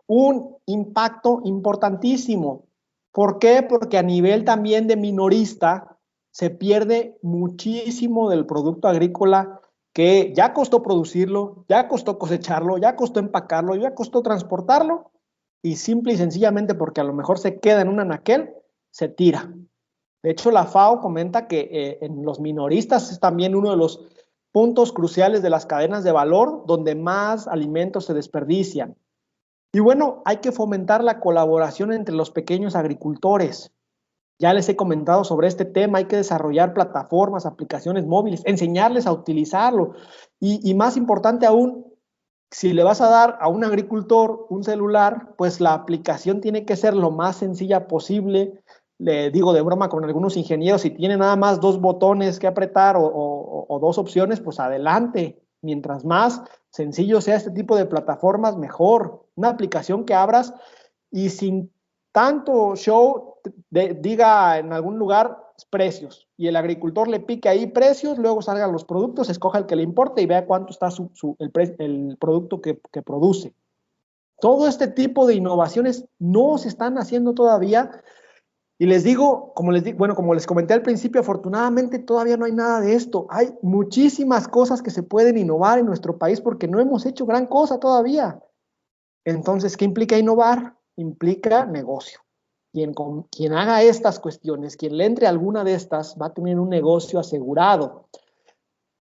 Un impacto importantísimo. ¿Por qué? Porque a nivel también de minorista se pierde muchísimo del producto agrícola que ya costó producirlo, ya costó cosecharlo, ya costó empacarlo, ya costó transportarlo y simple y sencillamente porque a lo mejor se queda en un anaquel, se tira. De hecho, la FAO comenta que en los minoristas es también uno de los puntos cruciales de las cadenas de valor donde más alimentos se desperdician. Y bueno, hay que fomentar la colaboración entre los pequeños agricultores. Ya les he comentado sobre este tema, hay que desarrollar plataformas, aplicaciones móviles, enseñarles a utilizarlo. Y más importante aún, si le vas a dar a un agricultor un celular, pues la aplicación tiene que ser lo más sencilla posible. Le digo de broma con algunos ingenieros, si tiene nada más 2 botones que apretar o 2 opciones, pues adelante. Mientras más sencillo sea este tipo de plataformas, mejor. Una aplicación que abras y sin tanto show diga en algún lugar precios y el agricultor le pique ahí precios, luego salgan los productos, escoja el que le importe y vea cuánto está el producto que produce. Todo este tipo de innovaciones no se están haciendo todavía y les digo, bueno, como les comenté al principio, afortunadamente todavía no hay nada de esto. Hay muchísimas cosas que se pueden innovar en nuestro país porque no hemos hecho gran cosa todavía. Entonces, ¿qué implica innovar? Implica negocio. Quien haga estas cuestiones, quien le entre a alguna de estas, va a tener un negocio asegurado.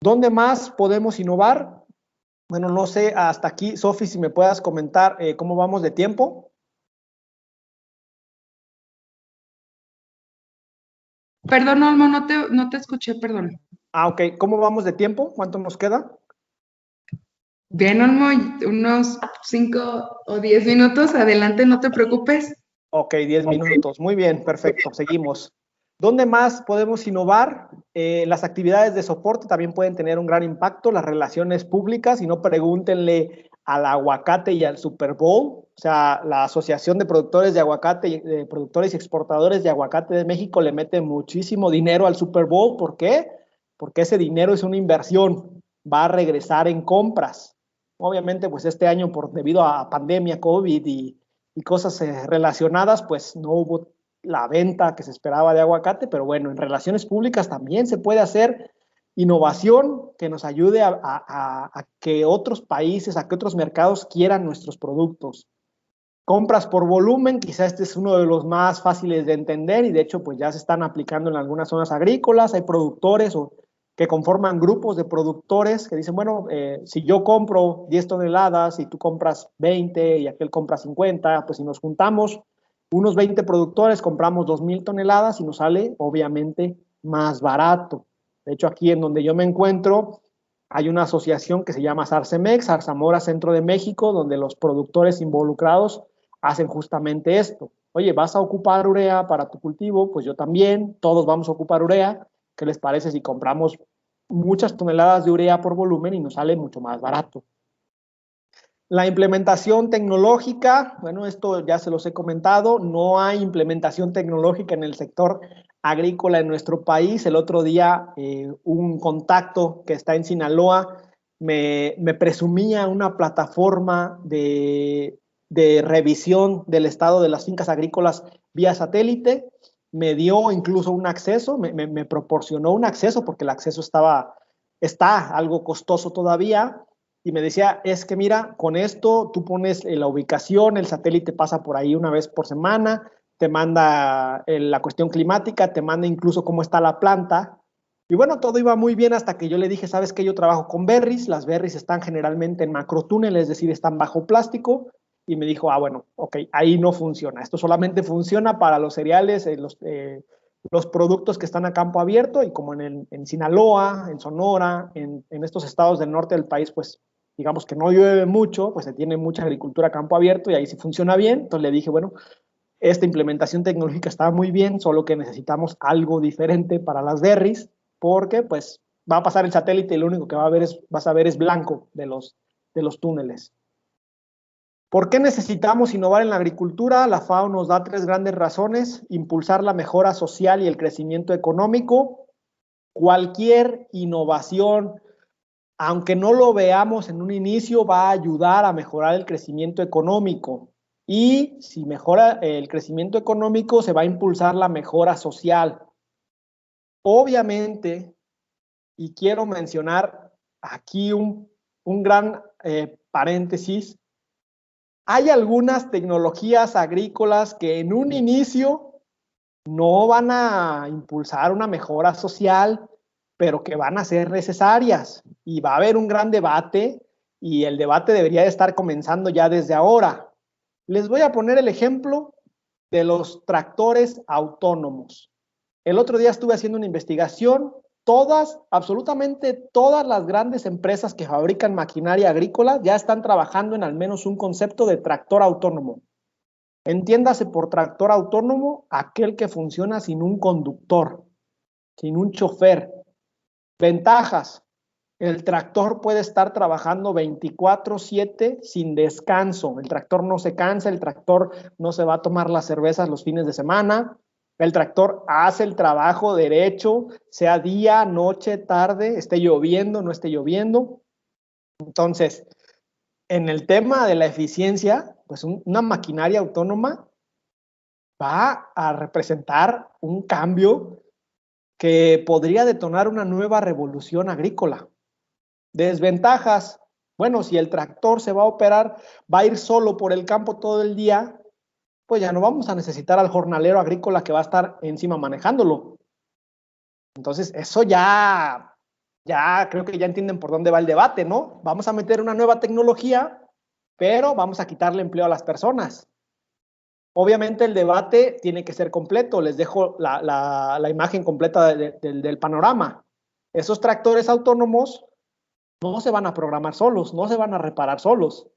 ¿Dónde más podemos innovar? Bueno, no sé, hasta aquí, Sofi, si me puedas comentar cómo vamos de tiempo. Perdón, Olmo, no te escuché, perdón. Ok, ¿cómo vamos de tiempo? ¿Cuánto nos queda? Bien, Olmo, unos 5 o 10 minutos, adelante, no te preocupes. Ok, 10 minutos. Muy bien, perfecto. Seguimos. ¿Dónde más podemos innovar? Las actividades de soporte también pueden tener un gran impacto. Las relaciones públicas, y no pregúntenle al aguacate y al Super Bowl. O sea, la Asociación de Productores de Aguacate, de Productores y Exportadores de Aguacate de México le mete muchísimo dinero al Super Bowl. ¿Por qué? Porque ese dinero es una inversión. Va a regresar en compras. Obviamente, pues este año, debido a pandemia, COVID y cosas relacionadas, pues no hubo la venta que se esperaba de aguacate, pero bueno, en relaciones públicas también se puede hacer innovación que nos ayude a que otros países, a que otros mercados quieran nuestros productos. Compras por volumen, quizá este es uno de los más fáciles de entender y de hecho pues ya se están aplicando en algunas zonas agrícolas, hay productores que conforman grupos de productores que dicen, bueno, si yo compro 10 toneladas y tú compras 20 y aquel compra 50, pues si nos juntamos unos 20 productores, compramos 2,000 toneladas y nos sale obviamente más barato. De hecho, aquí en donde yo me encuentro, hay una asociación que se llama Sarcemex, Zarzamora Centro de México, donde los productores involucrados hacen justamente esto. Oye, ¿vas a ocupar urea para tu cultivo? Pues yo también, todos vamos a ocupar urea. ¿Qué les parece si compramos muchas toneladas de urea por volumen y nos sale mucho más barato? La implementación tecnológica, bueno, esto ya se los he comentado, no hay implementación tecnológica en el sector agrícola en nuestro país. El otro día un contacto que está en Sinaloa me presumía una plataforma de revisión del estado de las fincas agrícolas vía satélite, me dio incluso un acceso, me proporcionó un acceso porque el acceso está algo costoso todavía y me decía, es que mira, con esto tú pones la ubicación, el satélite pasa por ahí una vez por semana, te manda la cuestión climática, te manda incluso cómo está la planta. Y bueno, todo iba muy bien hasta que yo le dije, sabes que yo trabajo con berries, las berries están generalmente en macrotúneles, es decir, están bajo plástico. Y me dijo, bueno, ok, ahí no funciona. Esto solamente funciona para los cereales, los productos que están a campo abierto y como en Sinaloa, en Sonora, en estos estados del norte del país, pues digamos que no llueve mucho, pues se tiene mucha agricultura a campo abierto y ahí sí funciona bien. Entonces le dije, bueno, esta implementación tecnológica está muy bien, solo que necesitamos algo diferente para las berries, porque pues va a pasar el satélite y lo único que vas a ver es blanco de los túneles. ¿Por qué necesitamos innovar en la agricultura? La FAO nos da 3 grandes razones: impulsar la mejora social y el crecimiento económico. Cualquier innovación, aunque no lo veamos en un inicio, va a ayudar a mejorar el crecimiento económico. Y si mejora el crecimiento económico, se va a impulsar la mejora social. Obviamente, y quiero mencionar aquí un gran paréntesis, hay algunas tecnologías agrícolas que en un inicio no van a impulsar una mejora social, pero que van a ser necesarias. Y va a haber un gran debate, y el debate debería de estar comenzando ya desde ahora. Les voy a poner el ejemplo de los tractores autónomos. El otro día estuve haciendo una investigación. Absolutamente todas las grandes empresas que fabrican maquinaria agrícola ya están trabajando en al menos un concepto de tractor autónomo. Entiéndase por tractor autónomo aquel que funciona sin un conductor, sin un chofer. Ventajas: el tractor puede estar trabajando 24/7 sin descanso. El tractor no se cansa, el tractor no se va a tomar las cervezas los fines de semana. El tractor hace el trabajo derecho, sea día, noche, tarde, esté lloviendo, no esté lloviendo. Entonces, en el tema de la eficiencia, pues una maquinaria autónoma va a representar un cambio que podría detonar una nueva revolución agrícola. Desventajas: bueno, si el tractor se va a operar, va a ir solo por el campo todo el día, pues ya no vamos a necesitar al jornalero agrícola que va a estar encima manejándolo. Entonces, eso ya creo que ya entienden por dónde va el debate, ¿no? Vamos a meter una nueva tecnología, pero vamos a quitarle empleo a las personas. Obviamente el debate tiene que ser completo. Les dejo la imagen completa del panorama. Esos tractores autónomos no se van a programar solos, no se van a reparar solos.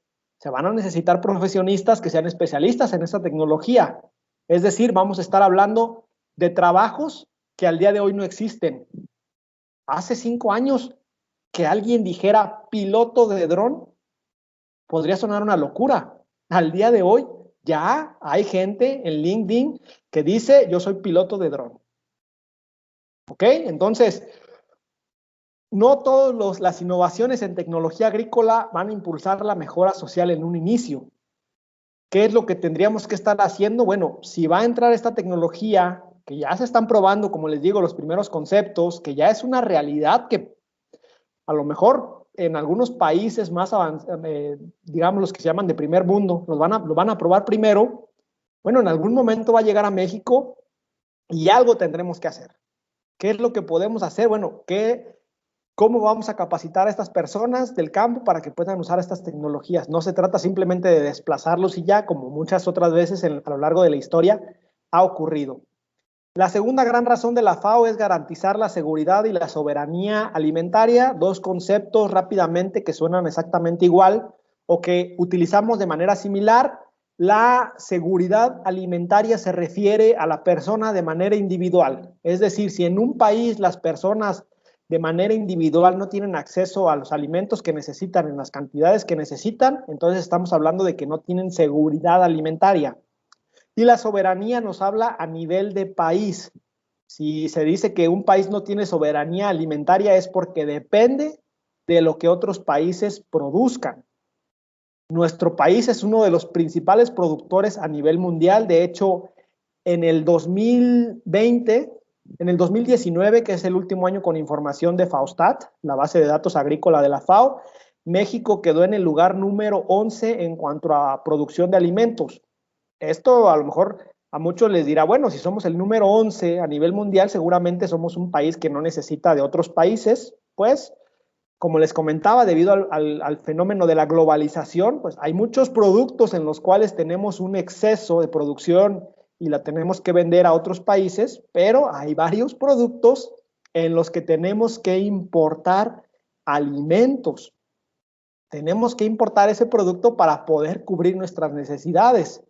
Se van a necesitar profesionistas que sean especialistas en esta tecnología. Es decir, vamos a estar hablando de trabajos que al día de hoy no existen. Hace 5 años que alguien dijera piloto de dron podría sonar una locura. Al día de hoy ya hay gente en LinkedIn que dice: yo soy piloto de dron. ¿Ok? Entonces, no todas las innovaciones en tecnología agrícola van a impulsar la mejora social en un inicio. ¿Qué es lo que tendríamos que estar haciendo? Bueno, si va a entrar esta tecnología, que ya se están probando, como les digo, los primeros conceptos, que ya es una realidad que a lo mejor en algunos países más avanzados, digamos los que se llaman de primer mundo, lo van a probar primero. Bueno, en algún momento va a llegar a México y algo tendremos que hacer. ¿Qué es lo que podemos hacer? Bueno, ¿cómo vamos a capacitar a estas personas del campo para que puedan usar estas tecnologías? No se trata simplemente de desplazarlos y ya, como muchas otras veces a lo largo de la historia ha ocurrido. La segunda gran razón de la FAO es garantizar la seguridad y la soberanía alimentaria, 2 conceptos rápidamente que suenan exactamente igual o que utilizamos de manera similar. La seguridad alimentaria se refiere a la persona de manera individual, es decir, si en un país las personas de manera individual no tienen acceso a los alimentos que necesitan en las cantidades que necesitan, entonces estamos hablando de que no tienen seguridad alimentaria. Y la soberanía nos habla a nivel de país. Si se dice que un país no tiene soberanía alimentaria es porque depende de lo que otros países produzcan. Nuestro país es uno de los principales productores a nivel mundial. De hecho, en el 2020, en el 2019, que es el último año con información de FAOSTAT, la base de datos agrícola de la FAO, México quedó en el lugar número 11 en cuanto a producción de alimentos. Esto a lo mejor a muchos les dirá: bueno, si somos el número 11 a nivel mundial, seguramente somos un país que no necesita de otros países. Pues, como les comentaba, debido al fenómeno de la globalización, pues hay muchos productos en los cuales tenemos un exceso de producción y la tenemos que vender a otros países, pero hay varios productos en los que tenemos que importar alimentos. Tenemos que importar ese producto para poder cubrir nuestras necesidades.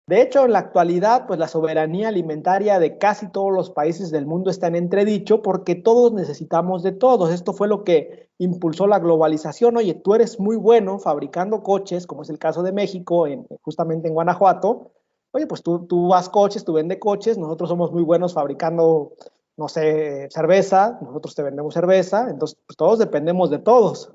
De hecho, en la actualidad, pues la soberanía alimentaria de casi todos los países del mundo está en entredicho porque todos necesitamos de todos. Esto fue lo que impulsó la globalización. Oye, tú eres muy bueno fabricando coches, como es el caso de México, justamente en Guanajuato. Oye, pues tú vas coches, tú vendes coches, nosotros somos muy buenos fabricando, no sé, cerveza, nosotros te vendemos cerveza, entonces pues todos dependemos de todos.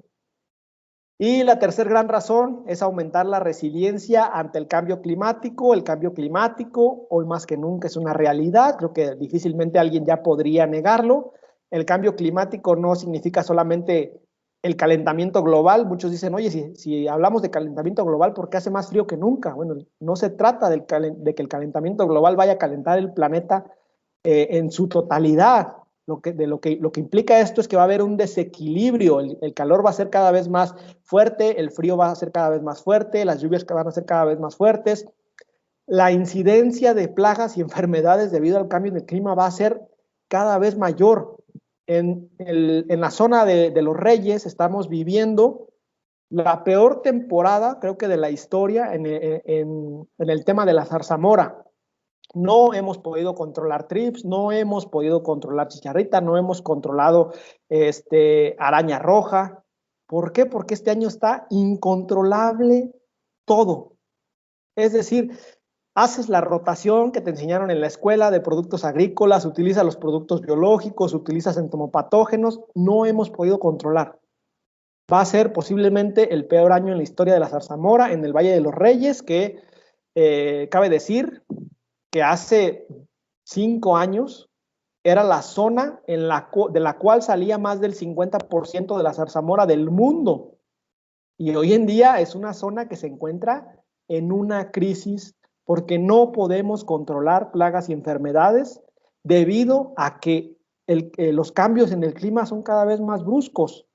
Y la tercera gran razón es aumentar la resiliencia ante el cambio climático. El cambio climático hoy más que nunca es una realidad, creo que difícilmente alguien ya podría negarlo. El cambio climático no significa solamente el calentamiento global. Muchos dicen, oye, si hablamos de calentamiento global, ¿por qué hace más frío que nunca? Bueno, no se trata de que el calentamiento global vaya a calentar el planeta en su totalidad. Lo que implica esto es que va a haber un desequilibrio, el calor va a ser cada vez más fuerte, el frío va a ser cada vez más fuerte, las lluvias van a ser cada vez más fuertes, la incidencia de plagas y enfermedades debido al cambio del clima va a ser cada vez mayor. En la zona de Los Reyes estamos viviendo la peor temporada, creo que de la historia, en el tema de la zarzamora. No hemos podido controlar trips, no hemos podido controlar chicharrita, no hemos controlado araña roja. ¿Por qué? Porque este año está incontrolable todo. Es decir, haces la rotación que te enseñaron en la escuela de productos agrícolas, utilizas los productos biológicos, utilizas entomopatógenos, no hemos podido controlar. Va a ser posiblemente el peor año en la historia de la zarzamora en el Valle de los Reyes, que cabe decir que hace 5 años era la zona de la cual salía más del 50% de la zarzamora del mundo. Y hoy en día es una zona que se encuentra en una crisis porque no podemos controlar plagas y enfermedades debido a que los cambios en el clima son cada vez más bruscos.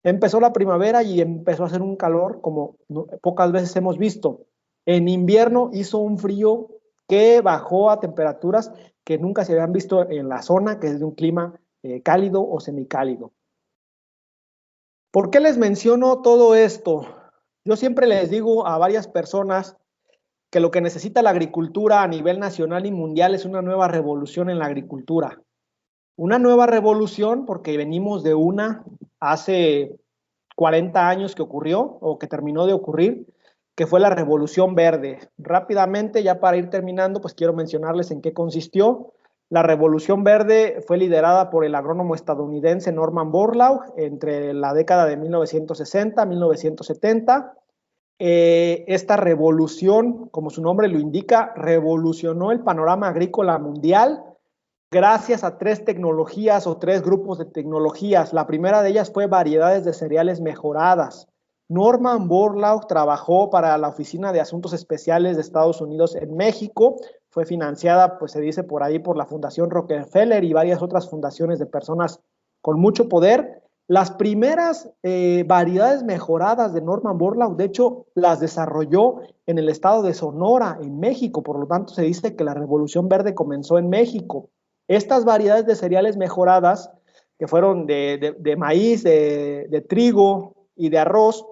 Empezó la primavera y empezó a hacer un calor como pocas veces hemos visto. En invierno hizo un frío que bajó a temperaturas que nunca se habían visto en la zona, que es de un clima cálido o semicálido. ¿Por qué les menciono todo esto? Yo siempre les digo a varias personas que lo que necesita la agricultura a nivel nacional y mundial es una nueva revolución en la agricultura. Una nueva revolución porque venimos de una hace 40 años que ocurrió o que terminó de ocurrir, que fue la Revolución Verde. Rápidamente, ya para ir terminando, pues quiero mencionarles en qué consistió. La Revolución Verde fue liderada por el agrónomo estadounidense Norman Borlaug entre la década de 1960 y 1970. Esta revolución, como su nombre lo indica, revolucionó el panorama agrícola mundial gracias a 3 tecnologías o 3 grupos de tecnologías. La primera de ellas fue variedades de cereales mejoradas. Norman Borlaug trabajó para la Oficina de Asuntos Especiales de Estados Unidos en México. Fue financiada, pues se dice por ahí, por la Fundación Rockefeller y varias otras fundaciones de personas con mucho poder. Las primeras variedades mejoradas de Norman Borlaug, de hecho, las desarrolló en el estado de Sonora, en México. Por lo tanto, se dice que la Revolución Verde comenzó en México. Estas variedades de cereales mejoradas, que fueron de maíz, de trigo y de arroz,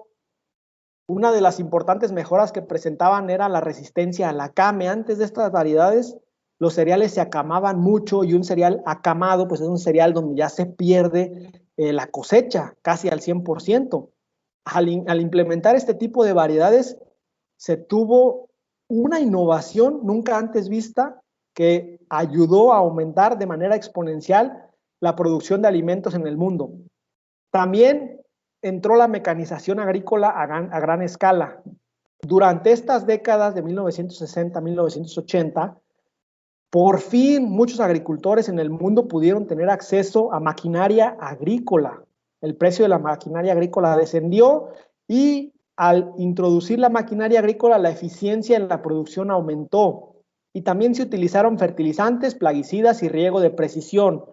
una de las importantes mejoras que presentaban era la resistencia a la acame. Antes de estas variedades, los cereales se acamaban mucho y un cereal acamado, pues es un cereal donde ya se pierde la cosecha casi al 100%. Al implementar este tipo de variedades, se tuvo una innovación nunca antes vista que ayudó a aumentar de manera exponencial la producción de alimentos en el mundo. También entró la mecanización agrícola a gran escala. Durante estas décadas de 1960 a 1980, por fin muchos agricultores en el mundo pudieron tener acceso a maquinaria agrícola. El precio de la maquinaria agrícola descendió y al introducir la maquinaria agrícola, la eficiencia en la producción aumentó. Y también se utilizaron fertilizantes, plaguicidas y riego de precisión.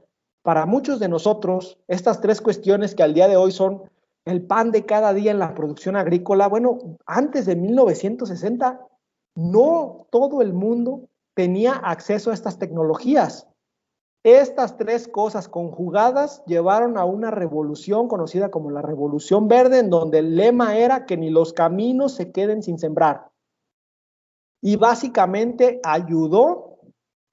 Para muchos de nosotros, estas 3 cuestiones que al día de hoy son el pan de cada día en la producción agrícola, bueno, antes de 1960, no todo el mundo tenía acceso a estas tecnologías. Estas 3 cosas conjugadas llevaron a una revolución conocida como la Revolución Verde, en donde el lema era que ni los caminos se queden sin sembrar. y básicamente ayudó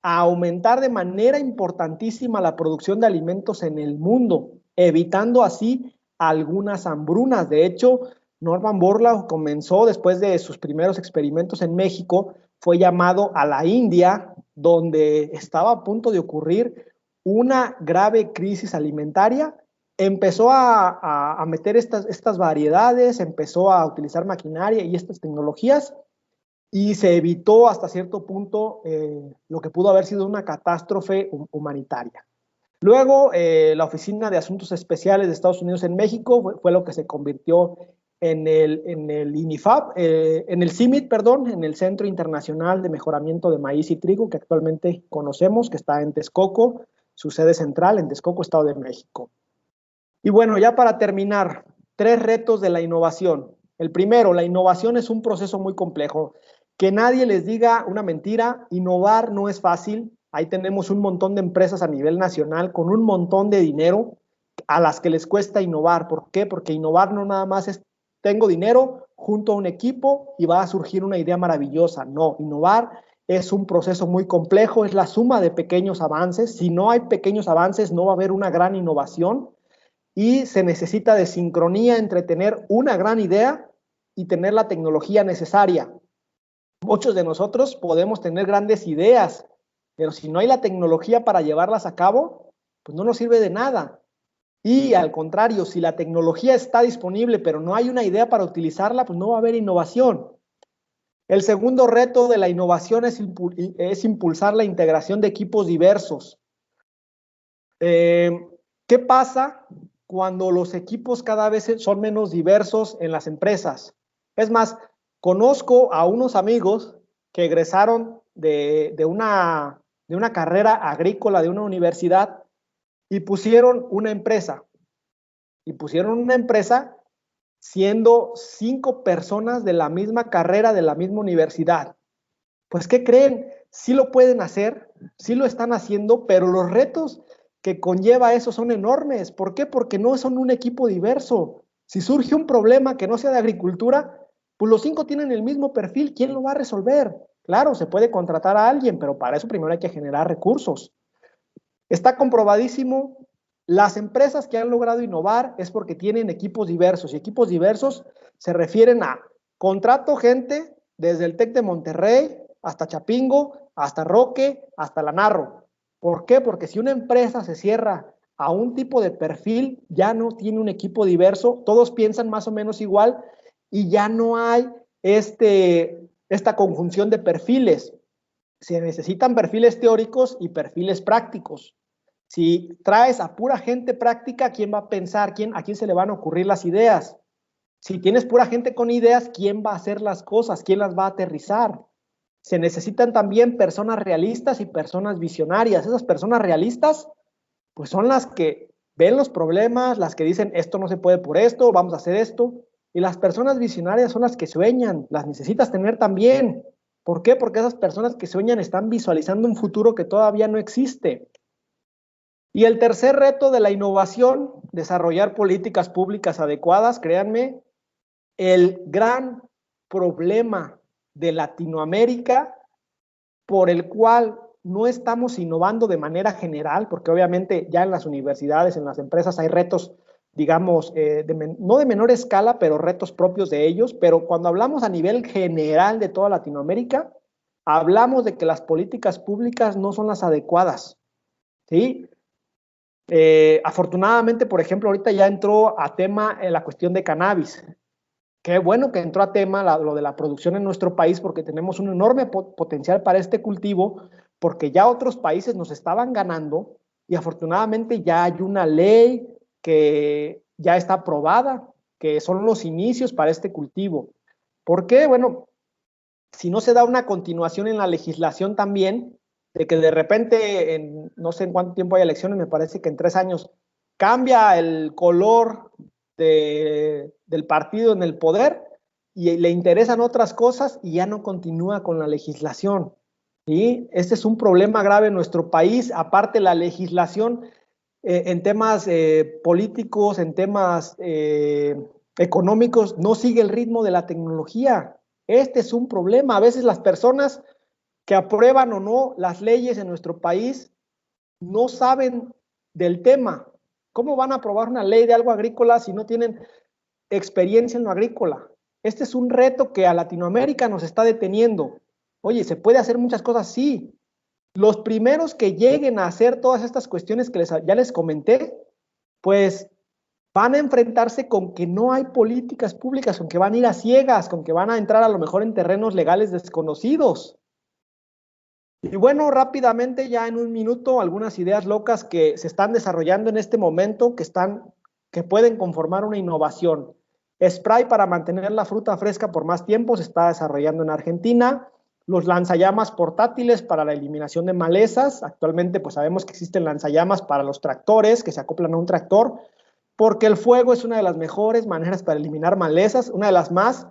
a aumentar de manera importantísima la producción de alimentos en el mundo, evitando así algunas hambrunas. De hecho, Norman Borlaug comenzó después de sus primeros experimentos en México, fue llamado a la India, donde estaba a punto de ocurrir una grave crisis alimentaria. Empezó a meter estas variedades, empezó a utilizar maquinaria y estas tecnologías, y se evitó hasta cierto punto lo que pudo haber sido una catástrofe humanitaria. Luego, la Oficina de Asuntos Especiales de Estados Unidos en México fue lo que se convirtió en el INIFAP, en el CIMIT, perdón, en el Centro Internacional de Mejoramiento de Maíz y Trigo, que actualmente conocemos, que está en Texcoco, su sede central en Texcoco, Estado de México. Y bueno, ya para terminar, 3 retos de la innovación. El primero, la innovación es un proceso muy complejo. Que nadie les diga una mentira, innovar no es fácil. Ahí tenemos un montón de empresas a nivel nacional con un montón de dinero a las que les cuesta innovar. ¿Por qué? Porque innovar no nada más es tengo dinero junto a un equipo y va a surgir una idea maravillosa. No, innovar es un proceso muy complejo, es la suma de pequeños avances. Si no hay pequeños avances, no va a haber una gran innovación, y se necesita de sincronía entre tener una gran idea y tener la tecnología necesaria. Muchos de nosotros podemos tener grandes ideas, pero si no hay la tecnología para llevarlas a cabo, pues no nos sirve de nada. Y al contrario, si la tecnología está disponible, pero no hay una idea para utilizarla, pues no va a haber innovación. El segundo reto de la innovación es impulsar la integración de equipos diversos. ¿Qué pasa cuando los equipos cada vez son menos diversos en las empresas? Es más, conozco a unos amigos que egresaron de una carrera agrícola de una universidad y pusieron una empresa. Y pusieron una empresa siendo 5 personas de la misma carrera, de la misma universidad. Pues, ¿qué creen? Sí lo pueden hacer, sí lo están haciendo, pero los retos que conlleva eso son enormes. ¿Por qué? Porque no son un equipo diverso. Si surge un problema que no sea de agricultura, pues los 5 tienen el mismo perfil. ¿Quién lo va a resolver? Claro, se puede contratar a alguien, pero para eso primero hay que generar recursos. Está comprobadísimo, las empresas que han logrado innovar es porque tienen equipos diversos, y equipos diversos se refieren a contrato gente desde el TEC de Monterrey hasta Chapingo, hasta Roque, hasta La Narro. ¿Por qué? Porque si una empresa se cierra a un tipo de perfil, ya no tiene un equipo diverso, todos piensan más o menos igual y ya no hay esta conjunción de perfiles. Se necesitan perfiles teóricos y perfiles prácticos. Si traes a pura gente práctica, ¿quién va a pensar? ¿A quién se le van a ocurrir las ideas? Si tienes pura gente con ideas, ¿quién va a hacer las cosas? ¿Quién las va a aterrizar? Se necesitan también personas realistas y personas visionarias. Esas personas realistas, pues son las que ven los problemas, las que dicen esto no se puede por esto, vamos a hacer esto. Y las personas visionarias son las que sueñan, las necesitas tener también. ¿Por qué? Porque esas personas que sueñan están visualizando un futuro que todavía no existe. Y el tercer reto de la innovación, desarrollar políticas públicas adecuadas. Créanme, el gran problema de Latinoamérica por el cual no estamos innovando de manera general, porque obviamente ya en las universidades, en las empresas hay retos, digamos, no de menor escala, pero retos propios de ellos. Pero cuando hablamos a nivel general de toda Latinoamérica, hablamos de que las políticas públicas no son las adecuadas, ¿sí? Afortunadamente, por ejemplo, ahorita ya entró a tema la cuestión de cannabis. Qué bueno que entró a tema lo de la producción en nuestro país, porque tenemos un enorme potencial para este cultivo, porque ya otros países nos estaban ganando y afortunadamente ya hay una ley que ya está aprobada, que son los inicios para este cultivo. ¿Por qué? Bueno, si no se da una continuación en la legislación también, de que de repente, no sé en cuánto tiempo hay elecciones, me parece que en 3 años, cambia el color del partido en el poder y le interesan otras cosas y ya no continúa con la legislación. ¿Sí? Este es un problema grave en nuestro país. Aparte, la legislación en temas políticos, en temas económicos, no sigue el ritmo de la tecnología. Este es un problema. A veces las personas que aprueban o no las leyes en nuestro país no saben del tema. ¿Cómo van a aprobar una ley de algo agrícola si no tienen experiencia en lo agrícola? Este es un reto que a Latinoamérica nos está deteniendo. Oye, ¿se puede hacer muchas cosas? Sí. Los primeros que lleguen a hacer todas estas cuestiones que ya les comenté, pues van a enfrentarse con que no hay políticas públicas, con que van a ir a ciegas, con que van a entrar a lo mejor en terrenos legales desconocidos. Y bueno, rápidamente, ya en un minuto, algunas ideas locas que se están desarrollando en este momento, que pueden conformar una innovación. Spray para mantener la fruta fresca por más tiempo se está desarrollando en Argentina. Los lanzallamas portátiles para la eliminación de malezas. Actualmente, pues sabemos que existen lanzallamas para los tractores que se acoplan a un tractor, porque el fuego es una de las mejores maneras para eliminar malezas, una de las más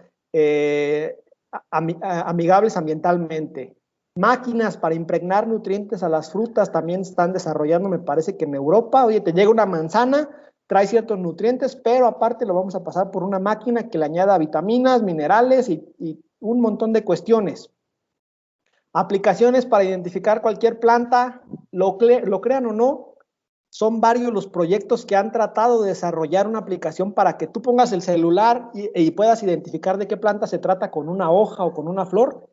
amigables ambientalmente. Máquinas para impregnar nutrientes a las frutas también están desarrollando, me parece que en Europa. Oye, te llega una manzana, trae ciertos nutrientes, pero aparte lo vamos a pasar por una máquina que le añada vitaminas, minerales y un montón de cuestiones. Aplicaciones para identificar cualquier planta, lo crean o no, son varios los proyectos que han tratado de desarrollar una aplicación para que tú pongas el celular y puedas identificar de qué planta se trata con una hoja o con una flor.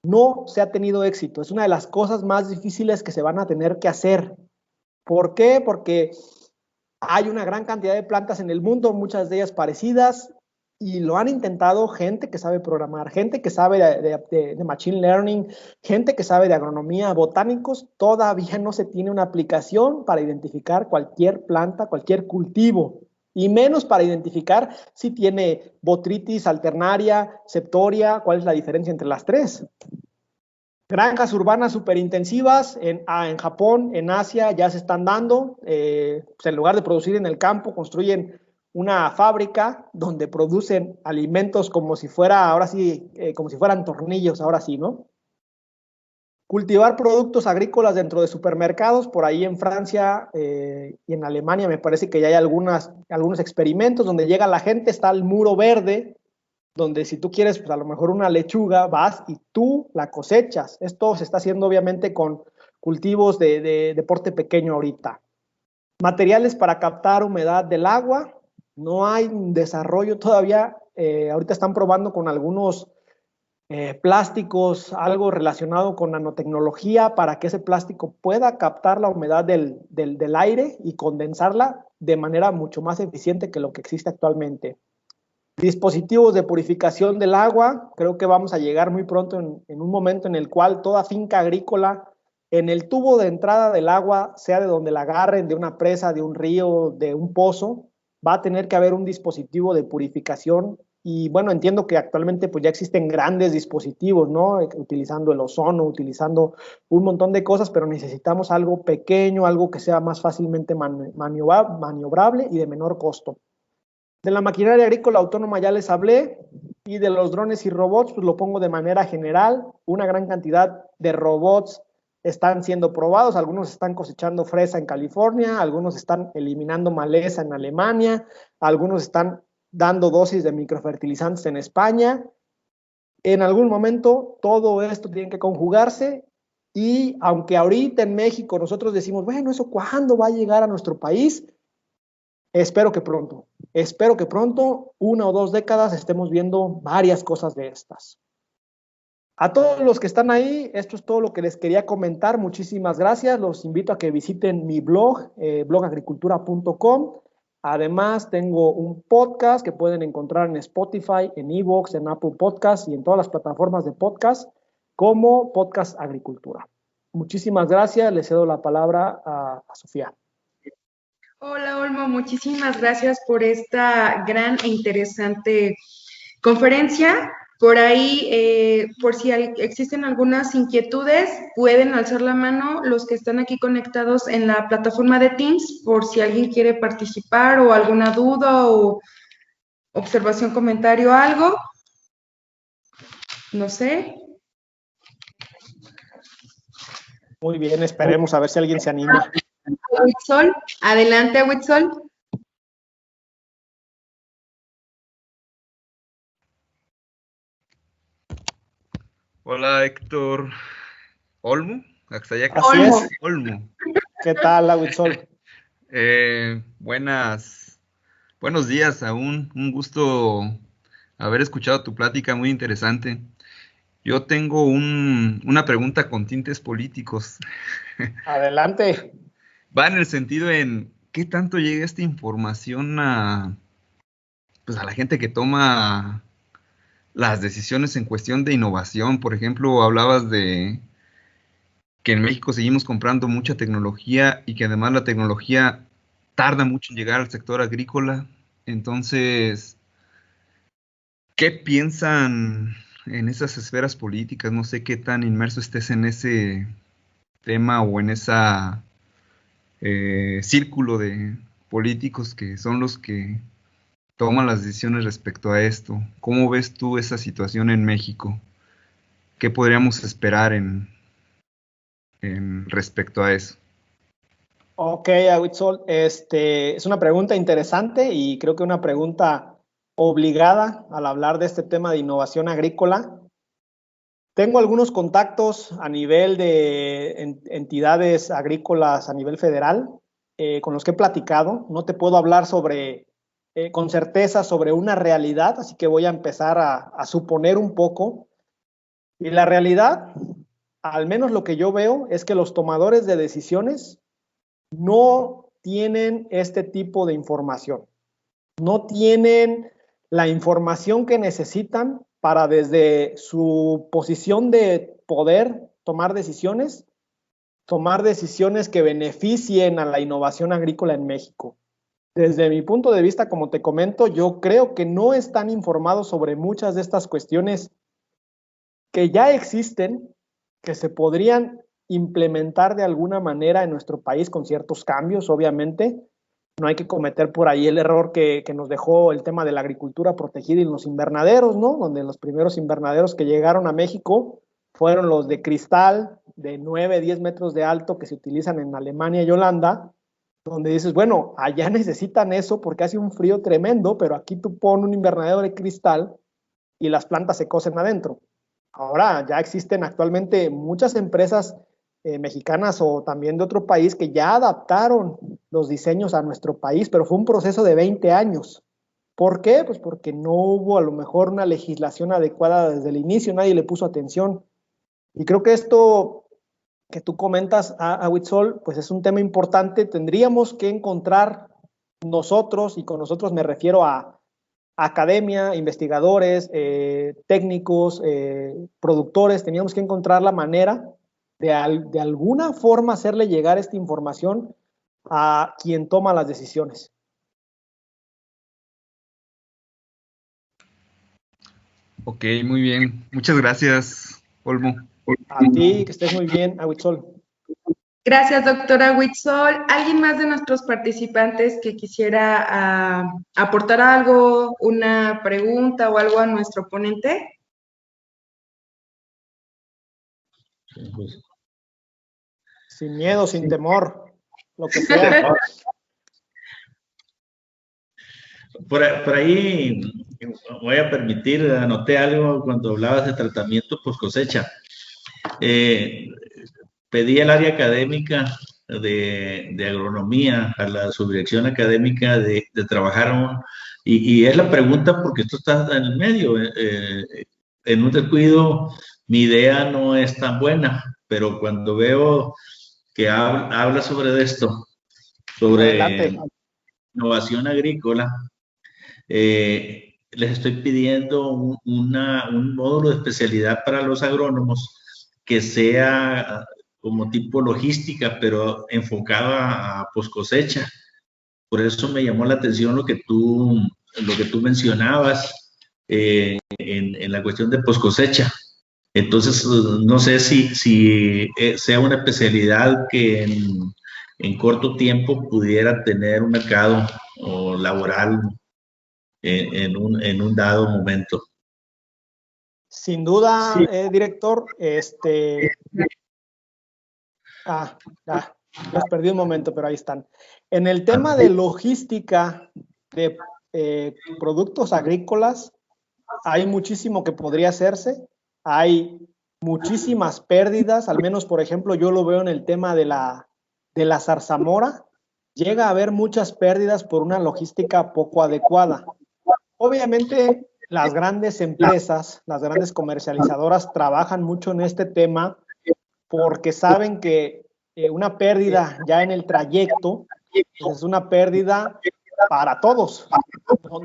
No se ha tenido éxito. Es una de las cosas más difíciles que se van a tener que hacer. ¿Por qué? Porque hay una gran cantidad de plantas en el mundo, muchas de ellas parecidas, y lo han intentado gente que sabe programar, gente que sabe de machine learning, gente que sabe de agronomía, botánicos. Todavía no se tiene una aplicación para identificar cualquier planta, cualquier cultivo, y menos para identificar si tiene botrytis alternaria, septoria, cuál es la diferencia entre las tres. Granjas urbanas superintensivas en Japón, en Asia, ya se están dando. Pues en lugar de producir en el campo, construyen una fábrica donde producen alimentos como si fuera, ahora sí, como si fueran tornillos, ahora sí, ¿no? Cultivar productos agrícolas dentro de supermercados, por ahí en Francia y en Alemania me parece que ya hay algunos experimentos donde llega la gente, está el muro verde, donde si tú quieres, pues a lo mejor una lechuga, vas y tú la cosechas. Esto se está haciendo obviamente con cultivos de porte pequeño ahorita. Materiales para captar humedad del agua. No hay desarrollo todavía. Ahorita están probando con algunos plásticos, algo relacionado con nanotecnología para que ese plástico pueda captar la humedad del aire y condensarla de manera mucho más eficiente que lo que existe actualmente. Dispositivos de purificación del agua, creo que vamos a llegar muy pronto en un momento en el cual toda finca agrícola, en el tubo de entrada del agua, sea de donde la agarren, de una presa, de un río, de un pozo, va a tener que haber un dispositivo de purificación. Y bueno, entiendo que actualmente pues ya existen grandes dispositivos, ¿no? Utilizando el ozono, utilizando un montón de cosas, pero necesitamos algo pequeño, algo que sea más fácilmente maniobrable y de menor costo. De la maquinaria agrícola autónoma ya les hablé, y de los drones y robots, pues lo pongo de manera general. Una gran cantidad de robots están siendo probados, algunos están cosechando fresa en California, algunos están eliminando maleza en Alemania, algunos están dando dosis de microfertilizantes en España. En algún momento todo esto tiene que conjugarse, y aunque ahorita en México nosotros decimos, bueno, ¿eso cuándo va a llegar a nuestro país? Espero que pronto, 1 o 2 décadas, estemos viendo varias cosas de estas. A todos los que están ahí, esto es todo lo que les quería comentar. Muchísimas gracias. Los invito a que visiten mi blog, blogagricultura.com. Además, tengo un podcast que pueden encontrar en Spotify, en iVoox, en Apple Podcasts y en todas las plataformas de podcast como Podcast Agricultura. Muchísimas gracias. Le cedo la palabra a Sofía. Hola, Olmo, muchísimas gracias por esta gran e interesante conferencia. Por ahí, por si existen algunas inquietudes, pueden alzar la mano los que están aquí conectados en la plataforma de Teams, por si alguien quiere participar o alguna duda o observación, comentario, algo. No sé. Muy bien, esperemos a ver si alguien se anima. Huitzol, adelante, Huitzol. Hola Héctor Olmo, Axayacatl. Así Olmo. es. Olmo. ¿Qué tal, Aguitzol? Buenos días aún, un gusto haber escuchado tu plática muy interesante. Yo tengo una pregunta con tintes políticos. Adelante. Va en el sentido en qué tanto llega esta información pues a la gente que toma las decisiones en cuestión de innovación. Por ejemplo, hablabas de que en México seguimos comprando mucha tecnología y que además la tecnología tarda mucho en llegar al sector agrícola. Entonces, ¿qué piensan en esas esferas políticas? No sé qué tan inmerso estés en ese tema o en esa círculo de políticos que son los que toman las decisiones respecto a esto. ¿Cómo ves tú esa situación en México? ¿Qué podríamos esperar en respecto a eso? Ok, Aguitzol, es una pregunta interesante y creo que una pregunta obligada al hablar de este tema de innovación agrícola. Tengo algunos contactos a nivel de entidades agrícolas a nivel federal con los que he platicado. No te puedo hablar con certeza sobre una realidad, así que voy a empezar a suponer un poco. Y la realidad, al menos lo que yo veo, es que los tomadores de decisiones no tienen este tipo de información, no tienen la información que necesitan para desde su posición de poder tomar decisiones que beneficien a la innovación agrícola en México. Desde mi punto de vista, como te comento, yo creo que no están informados sobre muchas de estas cuestiones que ya existen, que se podrían implementar de alguna manera en nuestro país con ciertos cambios, obviamente. No hay que cometer por ahí el error que nos dejó el tema de la agricultura protegida y los invernaderos, ¿no? Donde los primeros invernaderos que llegaron a México fueron los de cristal de 9, 10 metros de alto que se utilizan en Alemania y Holanda, donde dices, bueno, allá necesitan eso porque hace un frío tremendo, pero aquí tú pones un invernadero de cristal y las plantas se cocen adentro. Ahora ya existen actualmente muchas empresas mexicanas o también de otro país que ya adaptaron los diseños a nuestro país, pero fue un proceso de 20 años. ¿Por qué? Pues porque no hubo a lo mejor una legislación adecuada desde el inicio, nadie le puso atención. Y creo que esto que tú comentas, a Huitzol, pues es un tema importante. Tendríamos que encontrar nosotros, y con nosotros me refiero a academia, investigadores, técnicos, productores, teníamos que encontrar la manera de alguna forma hacerle llegar esta información a quien toma las decisiones. Ok, muy bien. Muchas gracias, Olmo. A ti, que estés muy bien, Aguitzol. Gracias, doctora Huitzol. ¿Alguien más de nuestros participantes que quisiera aportar algo, una pregunta o algo a nuestro ponente? Sin miedo, sin temor, lo que sea. Por ahí voy a permitir, anoté algo cuando hablabas de tratamiento post cosecha. Pedí al área académica de agronomía, a la subdirección académica de trabajar, y es la pregunta porque esto está en el medio. En un descuido, mi idea no es tan buena, pero cuando veo que habla sobre esto, sobre Adelante. innovación agrícola, les estoy pidiendo un módulo de especialidad para los agrónomos que sea como tipo logística, pero enfocado a post cosecha. Por eso me llamó la atención lo que tú mencionabas en la cuestión de post cosecha. Entonces, no sé si sea una especialidad que en corto tiempo pudiera tener un mercado o laboral en un dado momento. Sin duda, Sí. director, los perdí un momento, pero ahí están. En el tema de logística de productos agrícolas, hay muchísimo que podría hacerse. Hay muchísimas pérdidas, al menos, por ejemplo, yo lo veo en el tema de la zarzamora, llega a haber muchas pérdidas por una logística poco adecuada. Obviamente, las grandes empresas, las grandes comercializadoras trabajan mucho en este tema porque saben que una pérdida ya en el trayecto pues es una pérdida para todos,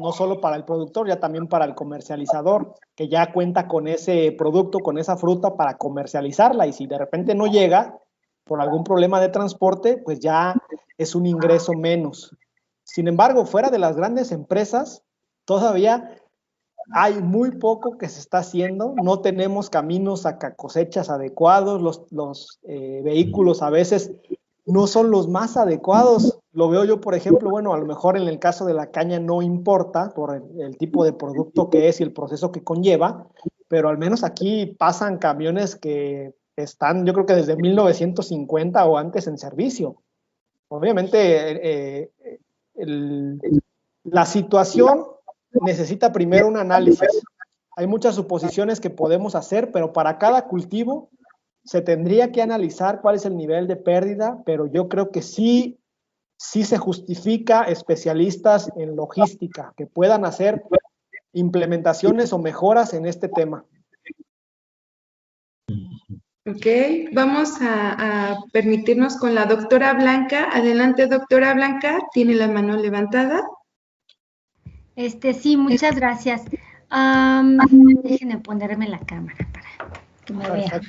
no solo para el productor, ya también para el comercializador, que ya cuenta con ese producto, con esa fruta para comercializarla, y si de repente no llega por algún problema de transporte, pues ya es un ingreso menos. Sin embargo, fuera de las grandes empresas, todavía hay muy poco que se está haciendo, no tenemos caminos a cosechas adecuados, los vehículos a veces no son los más adecuados. Lo veo yo, por ejemplo, bueno, a lo mejor en el caso de la caña no importa por el tipo de producto que es y el proceso que conlleva, pero al menos aquí pasan camiones que están, yo creo que desde 1950 o antes en servicio. Obviamente, la situación necesita primero un análisis. Hay muchas suposiciones que podemos hacer, pero para cada cultivo se tendría que analizar cuál es el nivel de pérdida, pero yo creo que sí se justifica especialistas en logística que puedan hacer implementaciones o mejoras en este tema. Ok, vamos a permitirnos con la doctora Blanca. Adelante, doctora Blanca, tiene la mano levantada. Sí, muchas gracias. Déjenme ponerme la cámara para que me vea.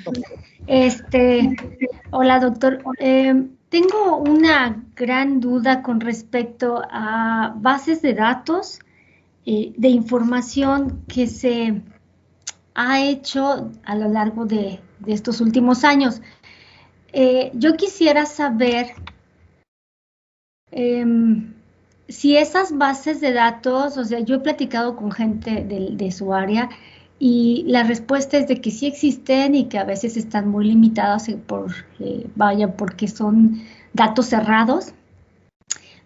Hola, doctor. Tengo una gran duda con respecto a bases de datos de información que se ha hecho a lo largo de estos últimos años. Yo quisiera saber si esas bases de datos, o sea, yo he platicado con gente de su área y la respuesta es de que sí existen y que a veces están muy limitadas porque son datos cerrados.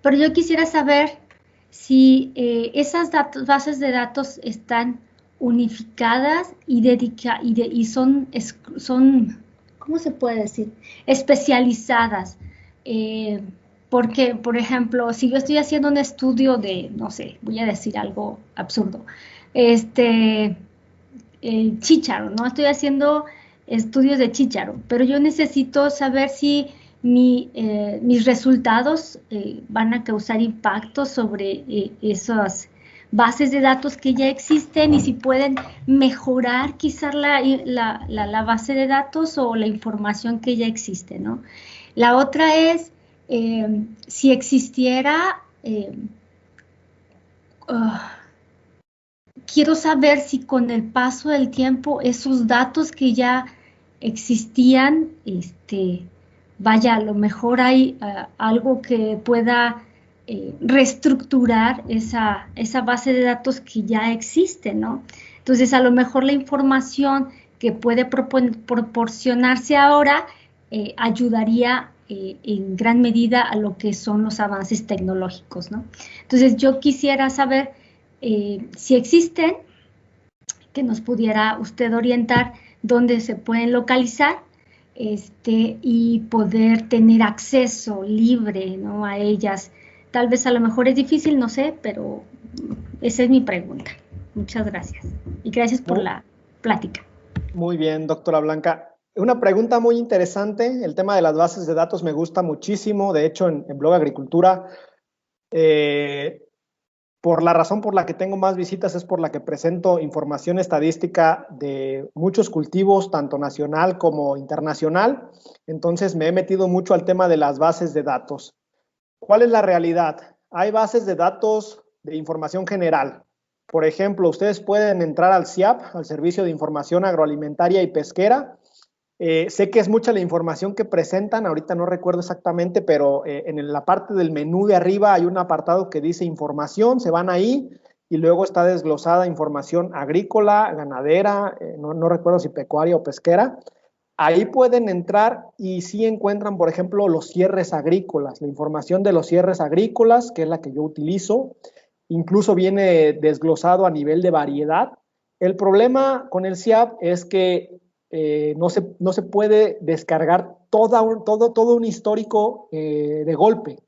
Pero yo quisiera saber si esas bases de datos están unificadas y son, ¿cómo se puede decir? Especializadas. Porque, por ejemplo, si yo estoy haciendo un estudio de, no sé, voy a decir algo absurdo, chícharo, ¿no? Estoy haciendo estudios de chícharo, pero yo necesito saber si mis resultados van a causar impacto sobre esas bases de datos que ya existen y si pueden mejorar quizás la base de datos o la información que ya existe, ¿no? La otra es, si existiera, quiero saber si con el paso del tiempo esos datos que ya existían, vaya, a lo mejor hay algo que pueda reestructurar esa base de datos que ya existe, ¿no? Entonces, a lo mejor la información que puede proporcionarse ahora ayudaría en gran medida a lo que son los avances tecnológicos, ¿no? Entonces, yo quisiera saber si existen, que nos pudiera usted orientar dónde se pueden localizar y poder tener acceso libre, ¿no?, a ellas. Tal vez a lo mejor es difícil, no sé, pero esa es mi pregunta. Muchas gracias. Y gracias por la plática. Muy bien, doctora Blanca. Una pregunta muy interesante. El tema de las bases de datos me gusta muchísimo. De hecho, en Blog Agricultura, por la razón por la que tengo más visitas es por la que presento información estadística de muchos cultivos, tanto nacional como internacional. Entonces, me he metido mucho al tema de las bases de datos. ¿Cuál es la realidad? Hay bases de datos de información general. Por ejemplo, ustedes pueden entrar al SIAP, al Servicio de Información Agroalimentaria y Pesquera. Sé que es mucha la información que presentan, ahorita no recuerdo exactamente, pero en la parte del menú de arriba hay un apartado que dice información, se van ahí y luego está desglosada información agrícola, ganadera, no recuerdo si pecuaria o pesquera. Ahí pueden entrar y sí encuentran, por ejemplo, los cierres agrícolas, la información de los cierres agrícolas, que es la que yo utilizo. Incluso viene desglosado a nivel de variedad. El problema con el SIAP es que no se puede descargar todo un histórico de golpe.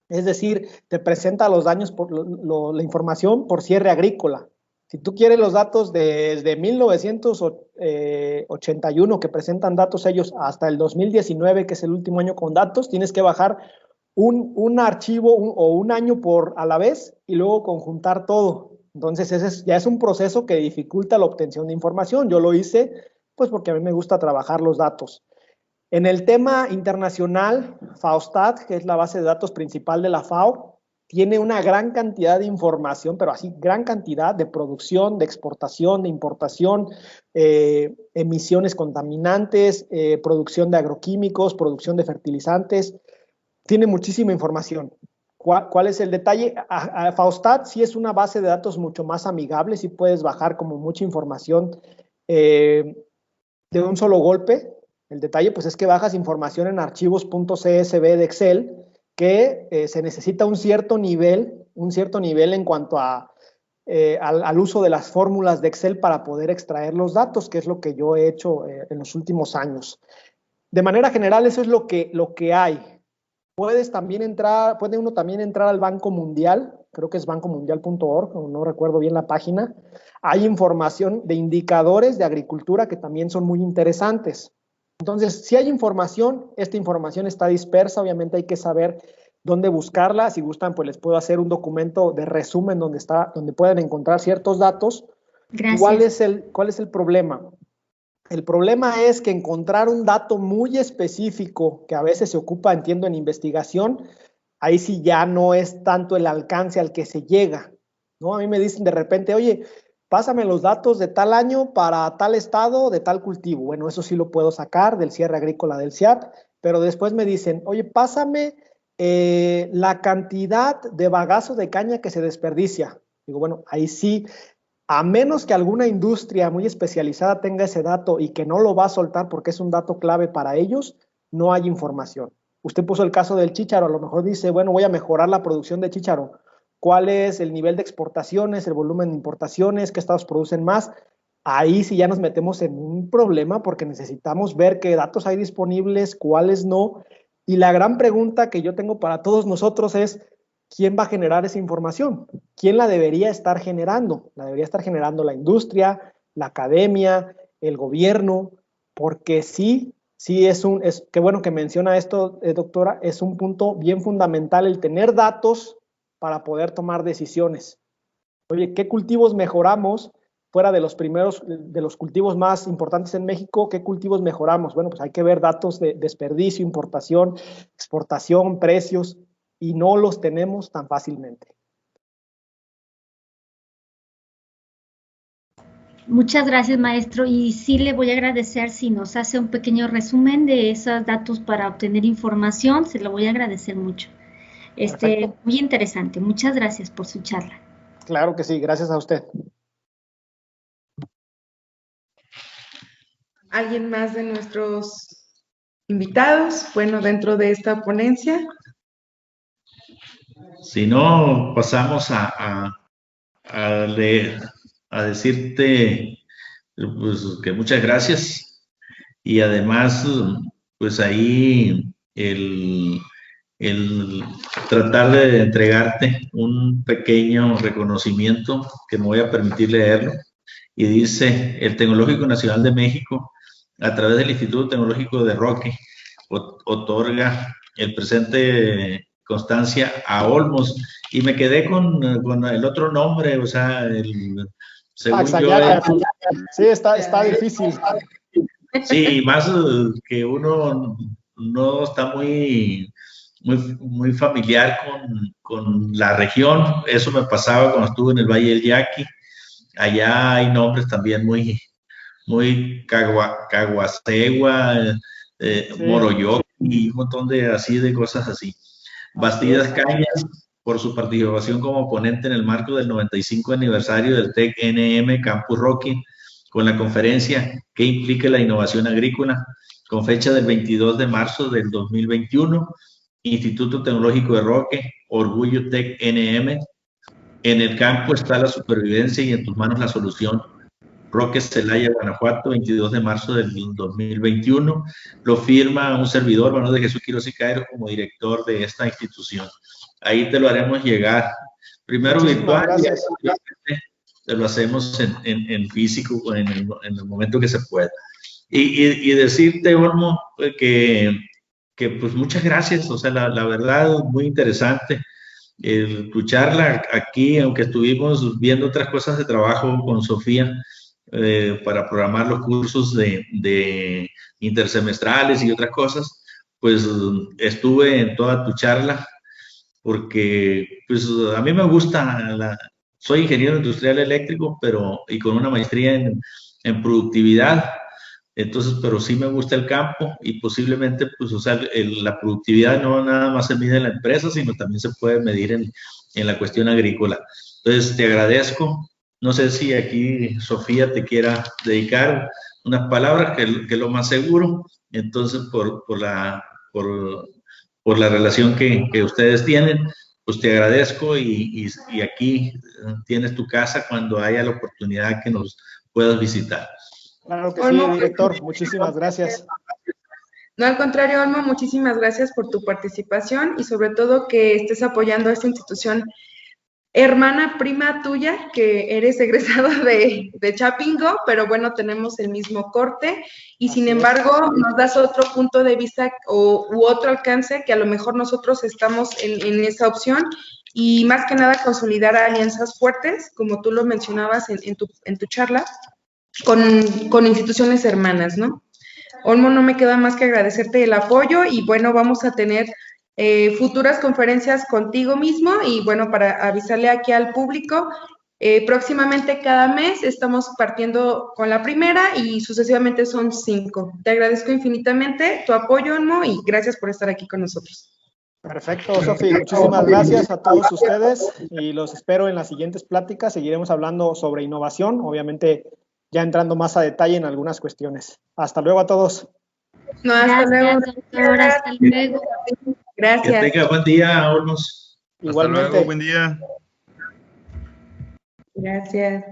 Es decir, te presenta los daños, la información por cierre agrícola. Si tú quieres los datos desde 1981, que presentan datos ellos, hasta el 2019, que es el último año con datos, tienes que bajar un archivo o un año a la vez y luego conjuntar todo. Entonces, ya es un proceso que dificulta la obtención de información. Yo lo hice, pues, porque a mí me gusta trabajar los datos. En el tema internacional, FAOSTAT, que es la base de datos principal de la FAO, tiene una gran cantidad de información, pero así gran cantidad de producción, de exportación, de importación, emisiones contaminantes, producción de agroquímicos, producción de fertilizantes. Tiene muchísima información. ¿Cuál es el detalle? FAOSTAT sí es una base de datos mucho más amigable, sí puedes bajar como mucha información de un solo golpe. El detalle pues es que bajas información en archivos .csv de Excel, que se necesita un cierto nivel en cuanto al uso de las fórmulas de Excel para poder extraer los datos, que es lo que yo he hecho en los últimos años. De manera general, eso es lo que hay. Puede uno también entrar al Banco Mundial, creo que es bancomundial.org, no recuerdo bien la página. Hay información de indicadores de agricultura que también son muy interesantes. Entonces, si hay información, esta información está dispersa, obviamente hay que saber dónde buscarla. Si gustan, pues les puedo hacer un documento de resumen donde pueden encontrar ciertos datos. Gracias. ¿Cuál es el problema? El problema es que encontrar un dato muy específico, que a veces se ocupa, entiendo, en investigación, ahí sí ya no es tanto el alcance al que se llega, ¿no? A mí me dicen de repente, oye, pásame los datos de tal año para tal estado, de tal cultivo. Bueno, eso sí lo puedo sacar del cierre agrícola del CIAT, pero después me dicen, oye, pásame la cantidad de bagazo de caña que se desperdicia. Digo, bueno, ahí sí, a menos que alguna industria muy especializada tenga ese dato y que no lo va a soltar porque es un dato clave para ellos, no hay información. Usted puso el caso del chícharo, a lo mejor dice, bueno, voy a mejorar la producción de chícharo. ¿Cuál es el nivel de exportaciones, el volumen de importaciones, qué estados producen más? Ahí sí ya nos metemos en un problema porque necesitamos ver qué datos hay disponibles, cuáles no. Y la gran pregunta que yo tengo para todos nosotros es, ¿quién va a generar esa información? ¿Quién la debería estar generando? La debería estar generando la industria, la academia, el gobierno, porque sí, qué bueno que menciona esto, doctora, es un punto bien fundamental el tener datos para poder tomar decisiones. Oye, ¿qué cultivos mejoramos fuera de los cultivos más importantes en México? ¿Qué cultivos mejoramos? Bueno, pues hay que ver datos de desperdicio, importación, exportación, precios, y no los tenemos tan fácilmente. Muchas gracias, maestro. Y sí le voy a agradecer si nos hace un pequeño resumen de esos datos para obtener información. Se lo voy a agradecer mucho. Muy interesante. Muchas gracias por su charla. Claro que sí, gracias a usted. ¿Alguien más de nuestros invitados? Bueno, dentro de esta ponencia. Si no, pasamos a decirte pues, que muchas gracias y además, pues ahí el tratar de entregarte un pequeño reconocimiento que me voy a permitir leerlo. Y dice, el Tecnológico Nacional de México, a través del Instituto Tecnológico de Roque, otorga el presente constancia a Olmos. Y me quedé con el otro nombre, o sea, según yo... Sí, está difícil. Sí, más que uno no está muy familiar con la región. Eso me pasaba cuando estuve en el Valle del Yaqui. Allá hay nombres también muy Caguasegua, sí. Moroyoc y un montón de cosas así. Bastidas Cañas, por su participación como ponente en el marco del 95 aniversario del TEC-NM Campus Roque, con la conferencia ¿Qué implica la innovación agrícola?, con fecha del 22 de marzo del 2021, Instituto Tecnológico de Roque, Orgullo TEC-NM. En el campo está la supervivencia y en tus manos la solución. Roque, Celaya, Guanajuato, 22 de marzo del 2021. Lo firma un servidor, Manuel de Jesús Quiroz y Cairo, como director de esta institución. Ahí te lo haremos llegar. Primero virtual, gracias. Y lo hacemos en físico en el momento que se pueda. Y decirte, Olmo, que pues muchas gracias, o sea, la verdad, muy interesante escucharla aquí, aunque estuvimos viendo otras cosas de trabajo con Sofía para programar los cursos de intersemestrales y otras cosas, pues estuve en toda tu charla, porque pues a mí me gusta, soy ingeniero industrial eléctrico, y con una maestría en productividad. Entonces, pero sí me gusta el campo y posiblemente, pues, o sea, la productividad no nada más se mide en la empresa, sino también se puede medir en la cuestión agrícola. Entonces, te agradezco. No sé si aquí Sofía te quiera dedicar unas palabras, que es lo más seguro. Entonces, por la relación que ustedes tienen, pues te agradezco y aquí tienes tu casa cuando haya la oportunidad que nos puedas visitar. Claro que sí, director. Muchísimas gracias. No, al contrario, Olmo, muchísimas gracias por tu participación y sobre todo que estés apoyando a esta institución hermana, prima tuya, que eres egresado de Chapingo, pero bueno, tenemos el mismo corte y sin embargo nos das otro punto de vista u otro alcance que a lo mejor nosotros estamos en esa opción y más que nada consolidar alianzas fuertes, como tú lo mencionabas en tu charla, con instituciones hermanas, ¿no? Olmo, no me queda más que agradecerte el apoyo y bueno, vamos a tener futuras conferencias contigo mismo y bueno, para avisarle aquí al público, próximamente cada mes estamos partiendo con la primera y sucesivamente son 5. Te agradezco infinitamente tu apoyo, Olmo, y gracias por estar aquí con nosotros. Perfecto, Sofi. Muchísimas gracias a todos ustedes y los espero en las siguientes pláticas. Seguiremos hablando sobre innovación, obviamente ya entrando más a detalle en algunas cuestiones. Hasta luego a todos. No, hasta luego. Doctor, hasta luego. Gracias. Que tenga buen día, Olmos. Igualmente. Hasta luego, buen día. Gracias.